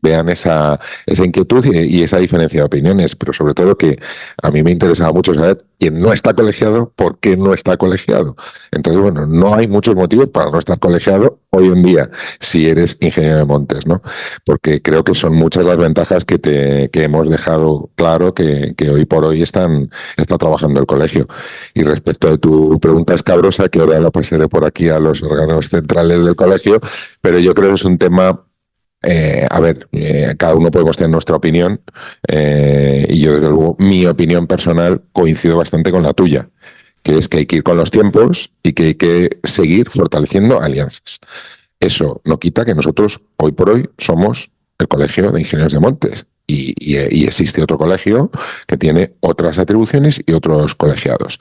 vean esa inquietud y esa diferencia de opiniones, pero sobre todo que a mí me interesaba mucho saber quién no está colegiado, por qué no está colegiado. Entonces, bueno, no hay muchos motivos para no estar colegiado hoy en día, si eres ingeniero de montes, ¿no? Porque creo que son muchas las ventajas que hemos dejado claro que hoy por hoy está trabajando el colegio. Y respecto de tu pregunta escabrosa, que ahora la pasaré por aquí a los órganos centrales del colegio, pero yo creo que es un tema. Cada uno podemos tener nuestra opinión y yo, desde luego, mi opinión personal coincido bastante con la tuya, que es que hay que ir con los tiempos y que hay que seguir fortaleciendo alianzas. Eso no quita que nosotros, hoy por hoy, somos el Colegio de Ingenieros de Montes y existe otro colegio que tiene otras atribuciones y otros colegiados.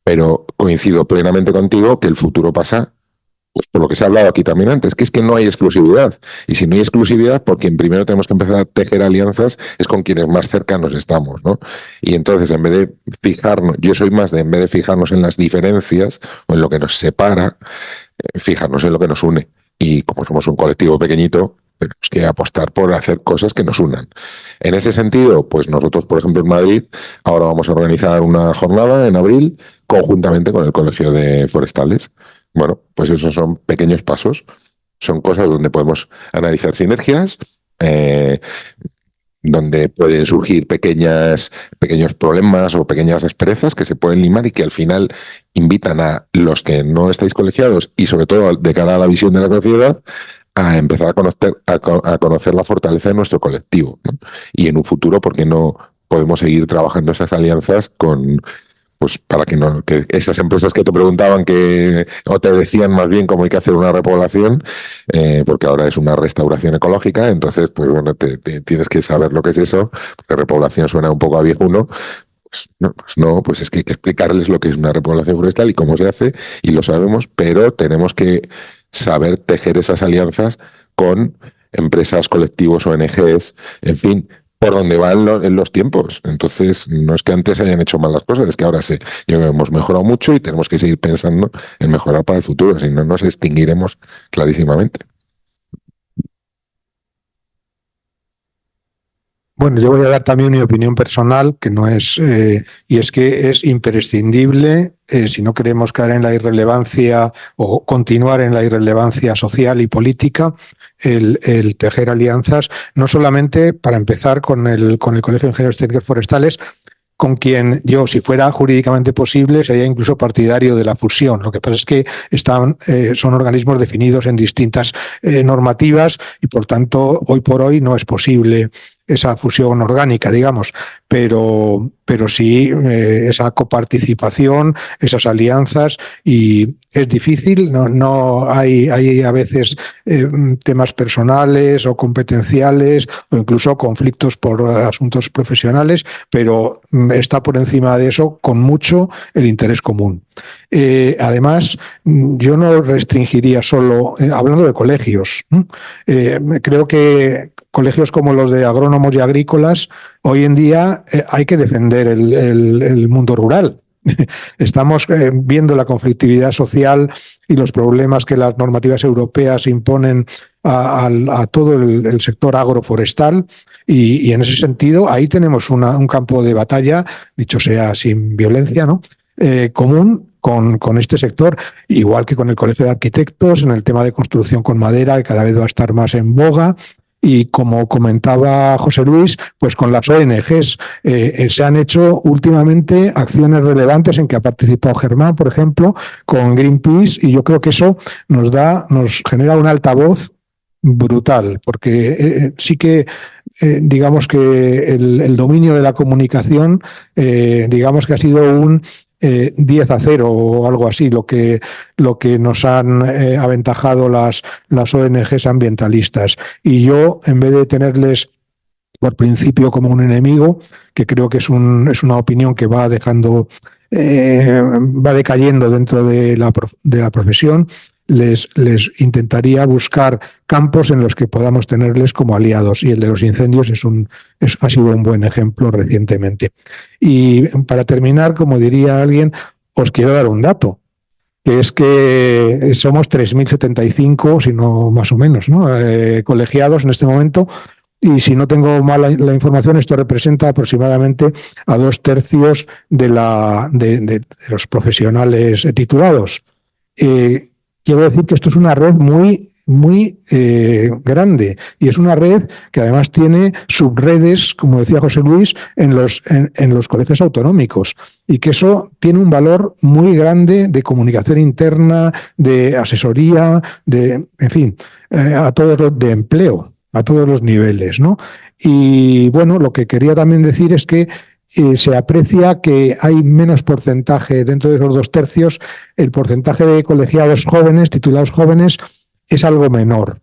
Pero coincido plenamente contigo que el futuro pasa, pues por lo que se ha hablado aquí también antes, que es que no hay exclusividad. Y si no hay exclusividad, por quien primero tenemos que empezar a tejer alianzas es con quienes más cercanos estamos, ¿no? Y entonces, en vez de fijarnos, yo soy más de, en vez de fijarnos en las diferencias o en lo que nos separa, fijarnos en lo que nos une. Y como somos un colectivo pequeñito, tenemos que apostar por hacer cosas que nos unan. En ese sentido, pues nosotros, por ejemplo, en Madrid, ahora vamos a organizar una jornada en abril conjuntamente con el Colegio de Forestales. Bueno, pues esos son pequeños pasos, son cosas donde podemos analizar sinergias, donde pueden surgir pequeños problemas o pequeñas asperezas que se pueden limar y que al final invitan a los que no estáis colegiados y sobre todo de cara a la visión de la sociedad a empezar a conocer la fortaleza de nuestro colectivo, ¿no? Y en un futuro, ¿por qué no podemos seguir trabajando esas alianzas pues para que esas empresas que te preguntaban o te decían más bien cómo hay que hacer una repoblación, porque ahora es una restauración ecológica, entonces pues bueno, tienes que saber lo que es eso, porque repoblación suena un poco a viejuno. Pues es que hay que explicarles lo que es una repoblación forestal y cómo se hace, y lo sabemos, pero tenemos que saber tejer esas alianzas con empresas, colectivos, ONGs, en fin, por donde van los tiempos. Entonces, no es que antes hayan hecho mal las cosas, es que ahora sí, hemos mejorado mucho y tenemos que seguir pensando en mejorar para el futuro, si no nos extinguiremos clarísimamente. Bueno, yo voy a dar también mi opinión personal, que no es, y es que es imprescindible, si no queremos caer en la irrelevancia o continuar en la irrelevancia social y política, el tejer alianzas, no solamente para empezar con el Colegio de Ingenieros Técnicos Forestales, con quien yo, si fuera jurídicamente posible, sería incluso partidario de la fusión. Lo que pasa es que son organismos definidos en distintas normativas y, por tanto, hoy por hoy no es posible esa fusión orgánica, digamos, pero sí esa coparticipación, esas alianzas, y es difícil, no hay a veces temas personales o competenciales o incluso conflictos por asuntos profesionales, pero está por encima de eso con mucho el interés común. Además, yo no restringiría solo, hablando de colegios, creo que colegios como los de agrónomos y agrícolas, hoy en día hay que defender el mundo rural. Estamos viendo la conflictividad social y los problemas que las normativas europeas imponen a todo el sector agroforestal, y en ese sentido ahí tenemos un campo de batalla, dicho sea sin violencia, ¿no? Común con este sector, igual que con el Colegio de Arquitectos, en el tema de construcción con madera, que cada vez va a estar más en boga. Y como comentaba José Luis, pues con las ONGs se han hecho últimamente acciones relevantes en que ha participado Germán, por ejemplo, con Greenpeace, y yo creo que eso nos genera un altavoz brutal, porque sí que digamos que el dominio de la comunicación digamos que ha sido un 10-0 o algo así, lo que nos han aventajado las ONGs ambientalistas. Y yo, en vez de tenerles por principio como un enemigo, que creo que es una opinión que va decayendo dentro de la profesión, les intentaría buscar campos en los que podamos tenerles como aliados, y el de los incendios ha sido un buen ejemplo recientemente. Y para terminar, como diría alguien, os quiero dar un dato, que es que somos 3.075, si no más o menos, ¿no? Colegiados en este momento, y si no tengo mal la información, esto representa aproximadamente a 2/3 de los profesionales titulados. Quiero decir que esto es una red muy grande, y es una red que además tiene subredes, como decía José Luis, en los colegios autonómicos, y que eso tiene un valor muy grande de comunicación interna, de asesoría, en fin, de empleo a todos los niveles, ¿no? Y bueno, lo que quería también decir es que se aprecia que hay menos porcentaje dentro de esos 2/3, el porcentaje de colegiados jóvenes, titulados jóvenes, es algo menor.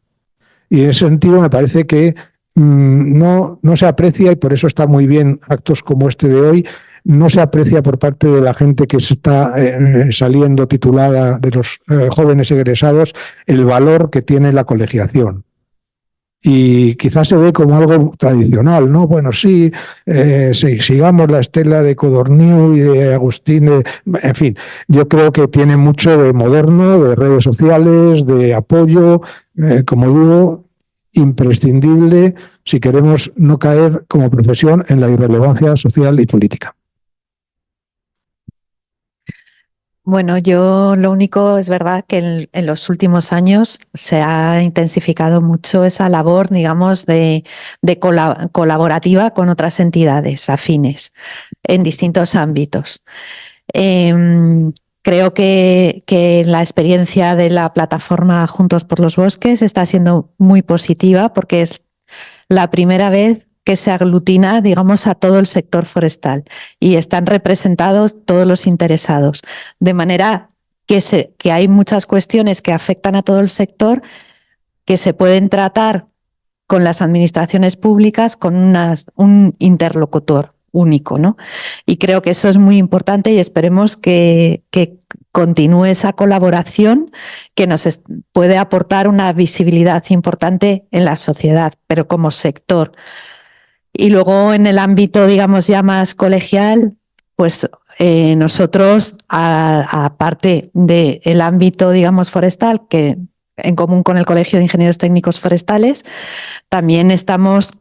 Y en ese sentido me parece que no se aprecia, y por eso está muy bien actos como este de hoy, no se aprecia por parte de la gente que se está saliendo titulada, de los jóvenes egresados, el valor que tiene la colegiación. Y quizás se ve como algo tradicional, ¿no? Bueno, sí, sigamos la estela de Codorniu y de Agustín, en fin, yo creo que tiene mucho de moderno, de redes sociales, de apoyo, como digo, imprescindible si queremos no caer como profesión en la irrelevancia social y política. Bueno, yo lo único es verdad que en los últimos años se ha intensificado mucho esa labor, digamos, de colaborativa con otras entidades afines en distintos ámbitos. Creo que la experiencia de la plataforma Juntos por los Bosques está siendo muy positiva, porque es la primera vez que se aglutina, digamos, a todo el sector forestal, y están representados todos los interesados, de manera que hay muchas cuestiones que afectan a todo el sector que se pueden tratar con las administraciones públicas con un interlocutor único, ¿no? Y creo que eso es muy importante, y esperemos que continúe esa colaboración, que nos puede aportar una visibilidad importante en la sociedad, pero como sector. Y luego, en el ámbito, digamos, ya más colegial, pues nosotros, aparte del ámbito, digamos, forestal, que en común con el Colegio de Ingenieros Técnicos Forestales, también estamos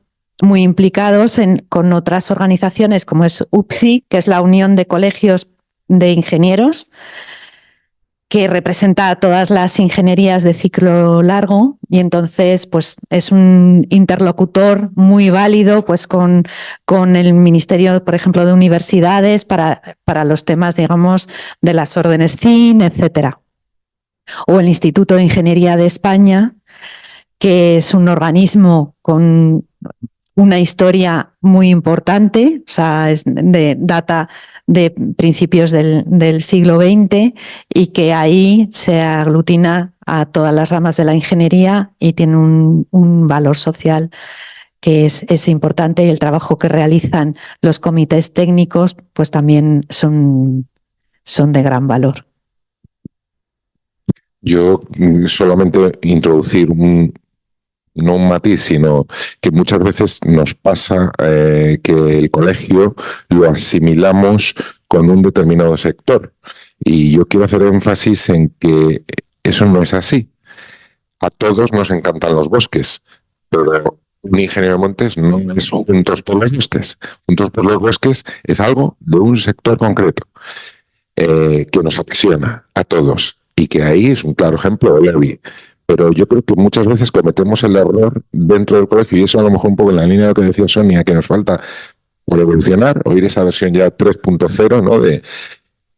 muy implicados con otras organizaciones, como es UPCI, que es la Unión de Colegios de Ingenieros, que representa a todas las ingenierías de ciclo largo y entonces pues es un interlocutor muy válido pues con el Ministerio, por ejemplo, de Universidades para los temas, digamos, de las órdenes CIN, etcétera. O el Instituto de Ingeniería de España, que es un organismo con una historia muy importante, o sea, data de principios del siglo XX y que ahí se aglutina a todas las ramas de la ingeniería y tiene un valor social que es importante, y el trabajo que realizan los comités técnicos pues también son de gran valor. Yo solamente introducir no un matiz, sino que muchas veces nos pasa que el colegio lo asimilamos con un determinado sector. Y yo quiero hacer énfasis en que eso no es así. A todos nos encantan los bosques, pero un ingeniero de montes no es Juntos por los Bosques. Juntos por los Bosques es algo de un sector concreto que nos apasiona a todos y que ahí es un claro ejemplo de lobby. Pero yo creo que muchas veces cometemos el error dentro del colegio, y eso a lo mejor un poco en la línea de lo que decía Sonia, que nos falta por evolucionar, oír esa versión ya 3.0, ¿no? De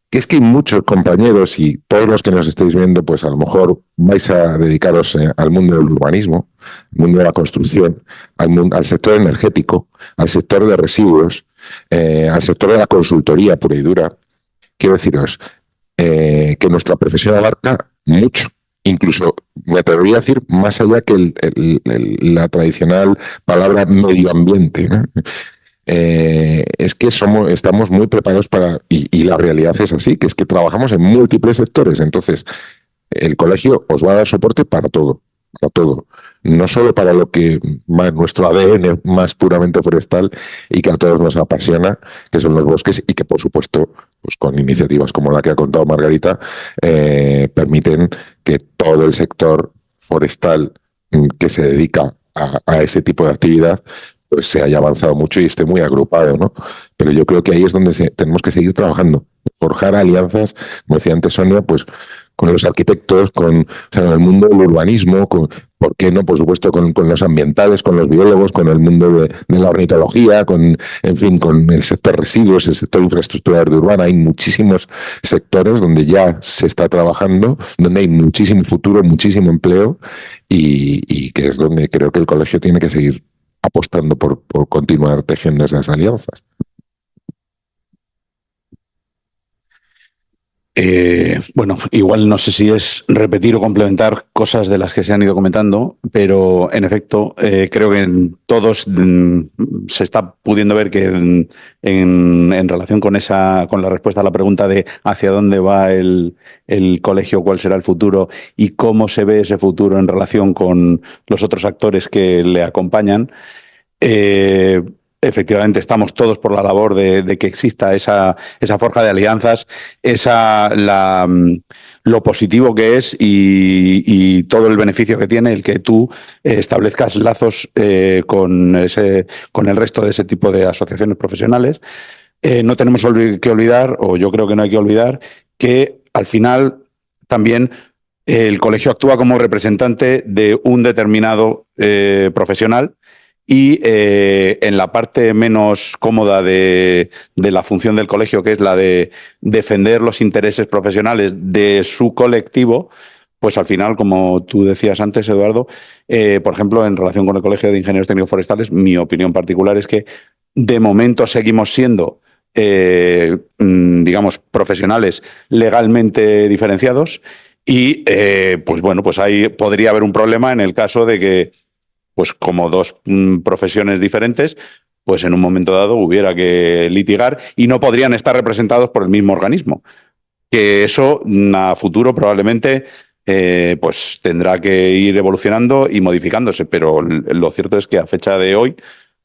que es que hay muchos compañeros, y todos los que nos estéis viendo, pues a lo mejor vais a dedicaros al mundo del urbanismo, al mundo de la construcción, al sector energético, al sector de residuos, al sector de la consultoría pura y dura. Quiero deciros que nuestra profesión abarca mucho. Incluso me atrevería a decir más allá que la tradicional palabra medio ambiente, ¿no? Es que estamos muy preparados y la realidad es así, que es que trabajamos en múltiples sectores. Entonces, el colegio os va a dar soporte para todo, no solo para lo que más nuestro ADN más puramente forestal y que a todos nos apasiona, que son los bosques, y que por supuesto pues con iniciativas como la que ha contado Margarita permiten que todo el sector forestal que se dedica a ese tipo de actividad pues se haya avanzado mucho y esté muy agrupado, ¿no? Pero yo creo que ahí es donde tenemos que seguir trabajando, forjar alianzas, como decía antes Sonia, pues con los arquitectos, con el mundo del urbanismo, ¿por qué no? Por supuesto, con los ambientales, con los biólogos, con el mundo de la ornitología, en fin, con el sector residuos, el sector infraestructural de urbana. Hay muchísimos sectores donde ya se está trabajando, donde hay muchísimo futuro, muchísimo empleo y que es donde creo que el colegio tiene que seguir apostando por continuar tejiendo esas alianzas. Bueno, igual no sé si es repetir o complementar cosas de las que se han ido comentando, pero en efecto creo que en todos se está pudiendo ver que en relación con la respuesta a la pregunta de hacia dónde va el colegio, cuál será el futuro y cómo se ve ese futuro en relación con los otros actores que le acompañan, efectivamente, estamos todos por la labor de que exista esa forja de alianzas, lo positivo que es y todo el beneficio que tiene el que tú establezcas lazos con el resto de ese tipo de asociaciones profesionales. No tenemos que olvidar, o yo creo que no hay que olvidar, que al final también el colegio actúa como representante de un determinado profesional. Y en la parte menos cómoda de la función del colegio, que es la de defender los intereses profesionales de su colectivo, pues al final, como tú decías antes, Eduardo, por ejemplo, en relación con el Colegio de Ingenieros Técnicos Forestales, mi opinión particular es que de momento seguimos siendo, digamos, profesionales legalmente diferenciados y, pues bueno, pues ahí podría haber un problema en el caso de que pues como dos profesiones diferentes, pues en un momento dado hubiera que litigar y no podrían estar representados por el mismo organismo. Que eso a futuro probablemente pues tendrá que ir evolucionando y modificándose, pero lo cierto es que a fecha de hoy,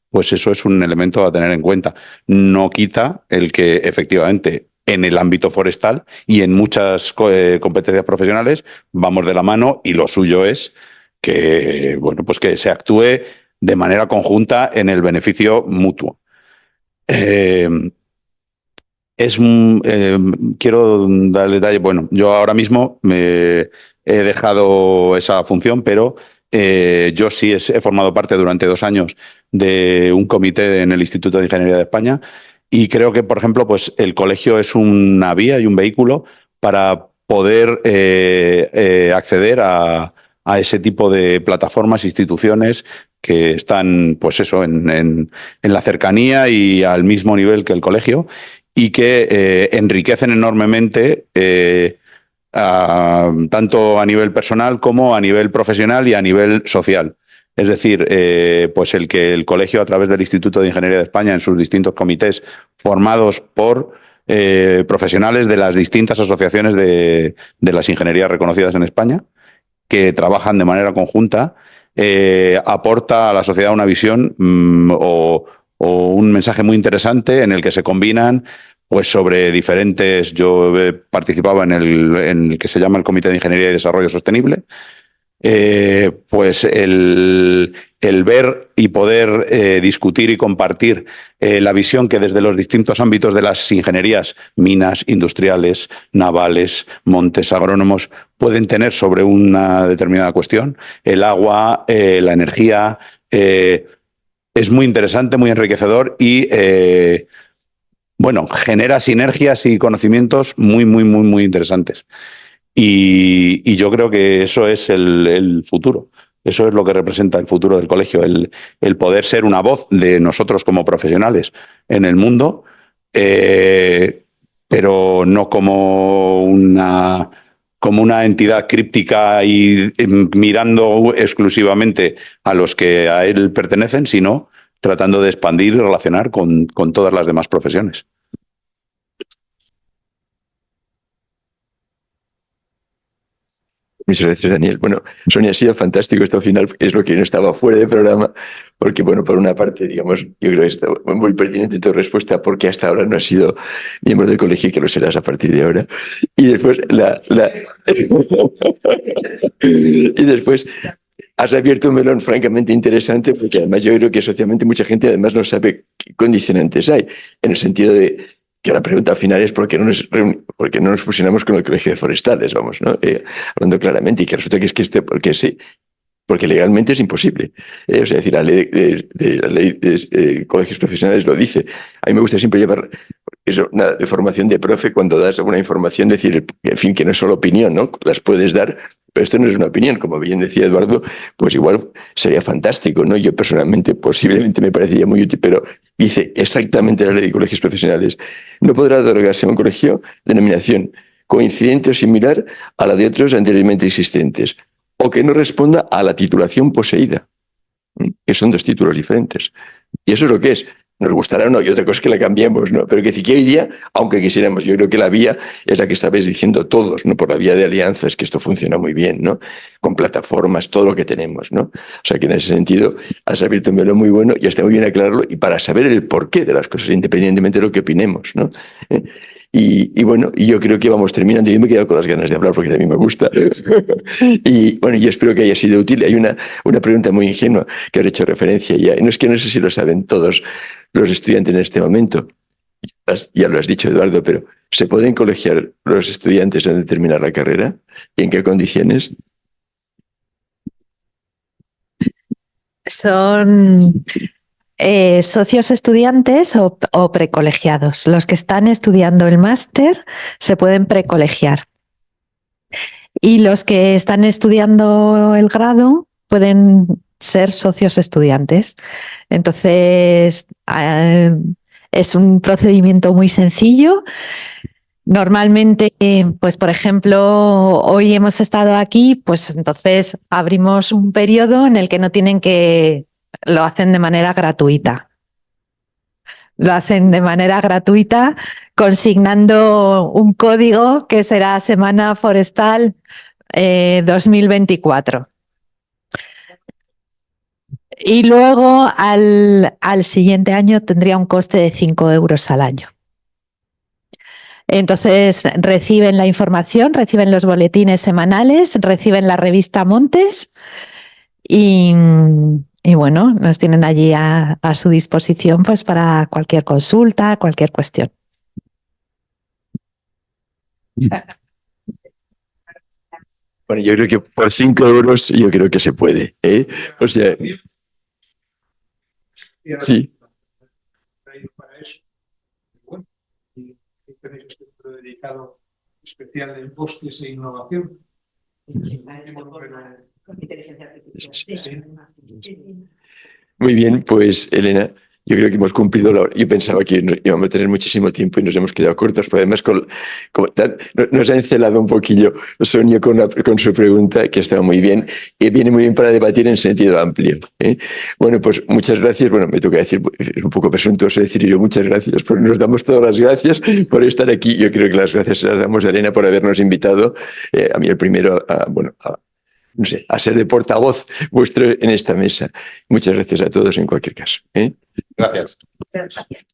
pues eso es un elemento a tener en cuenta. No quita el que efectivamente en el ámbito forestal y en muchas competencias profesionales vamos de la mano y lo suyo es que, bueno, pues que se actúe de manera conjunta en el beneficio mutuo. quiero dar el detalle. Bueno, yo ahora mismo me he dejado esa función, pero yo sí he formado parte durante 2 años de un comité en el Instituto de Ingeniería de España y creo que, por ejemplo, pues el colegio es una vía y un vehículo para poder acceder a ese tipo de plataformas, instituciones que están, pues eso, en la cercanía y al mismo nivel que el colegio y que enriquecen enormemente tanto a nivel personal como a nivel profesional y a nivel social. Es decir, pues el que el colegio, a través del Instituto de Ingeniería de España, en sus distintos comités, formados por profesionales de las distintas asociaciones de las ingenierías reconocidas en España, que trabajan de manera conjunta, aporta a la sociedad una visión o un mensaje muy interesante en el que se combinan pues sobre diferentes. Yo participaba en el que se llama el Comité de Ingeniería y Desarrollo Sostenible. Pues el ver y poder discutir y compartir la visión que desde los distintos ámbitos de las ingenierías, minas, industriales, navales, montes, agrónomos, pueden tener sobre una determinada cuestión, el agua, la energía, es muy interesante, muy enriquecedor y bueno, genera sinergias y conocimientos muy, muy, muy, muy interesantes. Y yo creo que eso es el futuro. Eso es lo que representa el futuro del colegio, el poder ser una voz de nosotros como profesionales en el mundo, pero no como una entidad críptica y mirando exclusivamente a los que a él pertenecen, sino tratando de expandir y relacionar con todas las demás profesiones. Muchas gracias, Daniel. Bueno, Sonia, ha sido fantástico esto al final, es lo que no estaba fuera del programa, porque, bueno, por una parte, digamos, yo creo que está muy pertinente tu respuesta, porque hasta ahora no has sido miembro del colegio y que lo serás a partir de ahora. Y después, y después has abierto un melón francamente interesante, porque además yo creo que socialmente mucha gente además no sabe qué condicionantes hay, en el sentido de que la pregunta final es por qué no nos fusionamos con el Colegio de Forestales, vamos, ¿no? Hablando claramente, y que resulta que es que porque sí, porque legalmente es imposible. O sea, decir, la ley de colegios profesionales lo dice. A mí me gusta siempre llevar eso, nada, de formación de profe, cuando das alguna información, decir, en fin, que no es solo opinión, ¿no? Las puedes dar, pero esto no es una opinión, como bien decía Eduardo, pues igual sería fantástico, ¿no? Yo personalmente posiblemente me parecería muy útil, pero dice exactamente la ley de colegios profesionales. No podrá otorgarse a un colegio denominación coincidente o similar a la de otros anteriormente existentes, o que no responda a la titulación poseída, que son 2 títulos diferentes. Y eso es lo que es. Nos gustará o no, y otra cosa es que la cambiemos, ¿no? Pero que hoy día, aunque quisiéramos, yo creo que la vía es la que estabais diciendo todos, ¿no? Por la vía de alianzas, que esto funciona muy bien, ¿no? Con plataformas, todo lo que tenemos, ¿no? O sea que en ese sentido has abierto un melón muy bueno y está muy bien aclararlo y para saber el porqué de las cosas, independientemente de lo que opinemos, ¿no? Y bueno, y yo creo que vamos terminando. Yo me he quedado con las ganas de hablar porque también me gusta. Y bueno, yo espero que haya sido útil. Hay una pregunta muy ingenua que he hecho referencia ya. No es que no sé si lo saben todos los estudiantes en este momento. Ya lo has dicho, Eduardo, pero ¿se pueden colegiar los estudiantes antes de terminar la carrera? ¿Y en qué condiciones? Son socios estudiantes o precolegiados. Los que están estudiando el máster se pueden precolegiar. Y los que están estudiando el grado pueden ser socios estudiantes. Entonces, es un procedimiento muy sencillo. Normalmente, pues por ejemplo, hoy hemos estado aquí, pues entonces abrimos un periodo en el que no tienen que, lo hacen de manera gratuita. Lo hacen de manera gratuita consignando un código que será Semana Forestal 2024. Y luego al siguiente año tendría un coste de 5 euros al año. Entonces reciben la información, reciben los boletines semanales, reciben la revista Montes y bueno, nos tienen allí a su disposición pues para cualquier consulta, cualquier cuestión. Bueno, yo creo que por 5 euros yo creo que se puede, ¿eh? O sea, sí. Para eso. Bueno, y tenéis este centro dedicado especial en bosques e innovación. Muy bien, pues Elena, yo creo que hemos cumplido la hora. Yo pensaba que íbamos a tener muchísimo tiempo y nos hemos quedado cortos, pero además nos ha encelado un poquillo Sonia con su pregunta, que estaba muy bien, y viene muy bien para debatir en sentido amplio, ¿eh? Bueno, pues muchas gracias. Bueno, me toca decir, es un poco presuntuoso decir yo muchas gracias, pero nos damos todas las gracias por estar aquí. Yo creo que las gracias las damos a Elena por habernos invitado, a mí el primero, no sé, a ser de portavoz vuestro en esta mesa. Muchas gracias a todos en cualquier caso, ¿eh? Gracias. Gracias.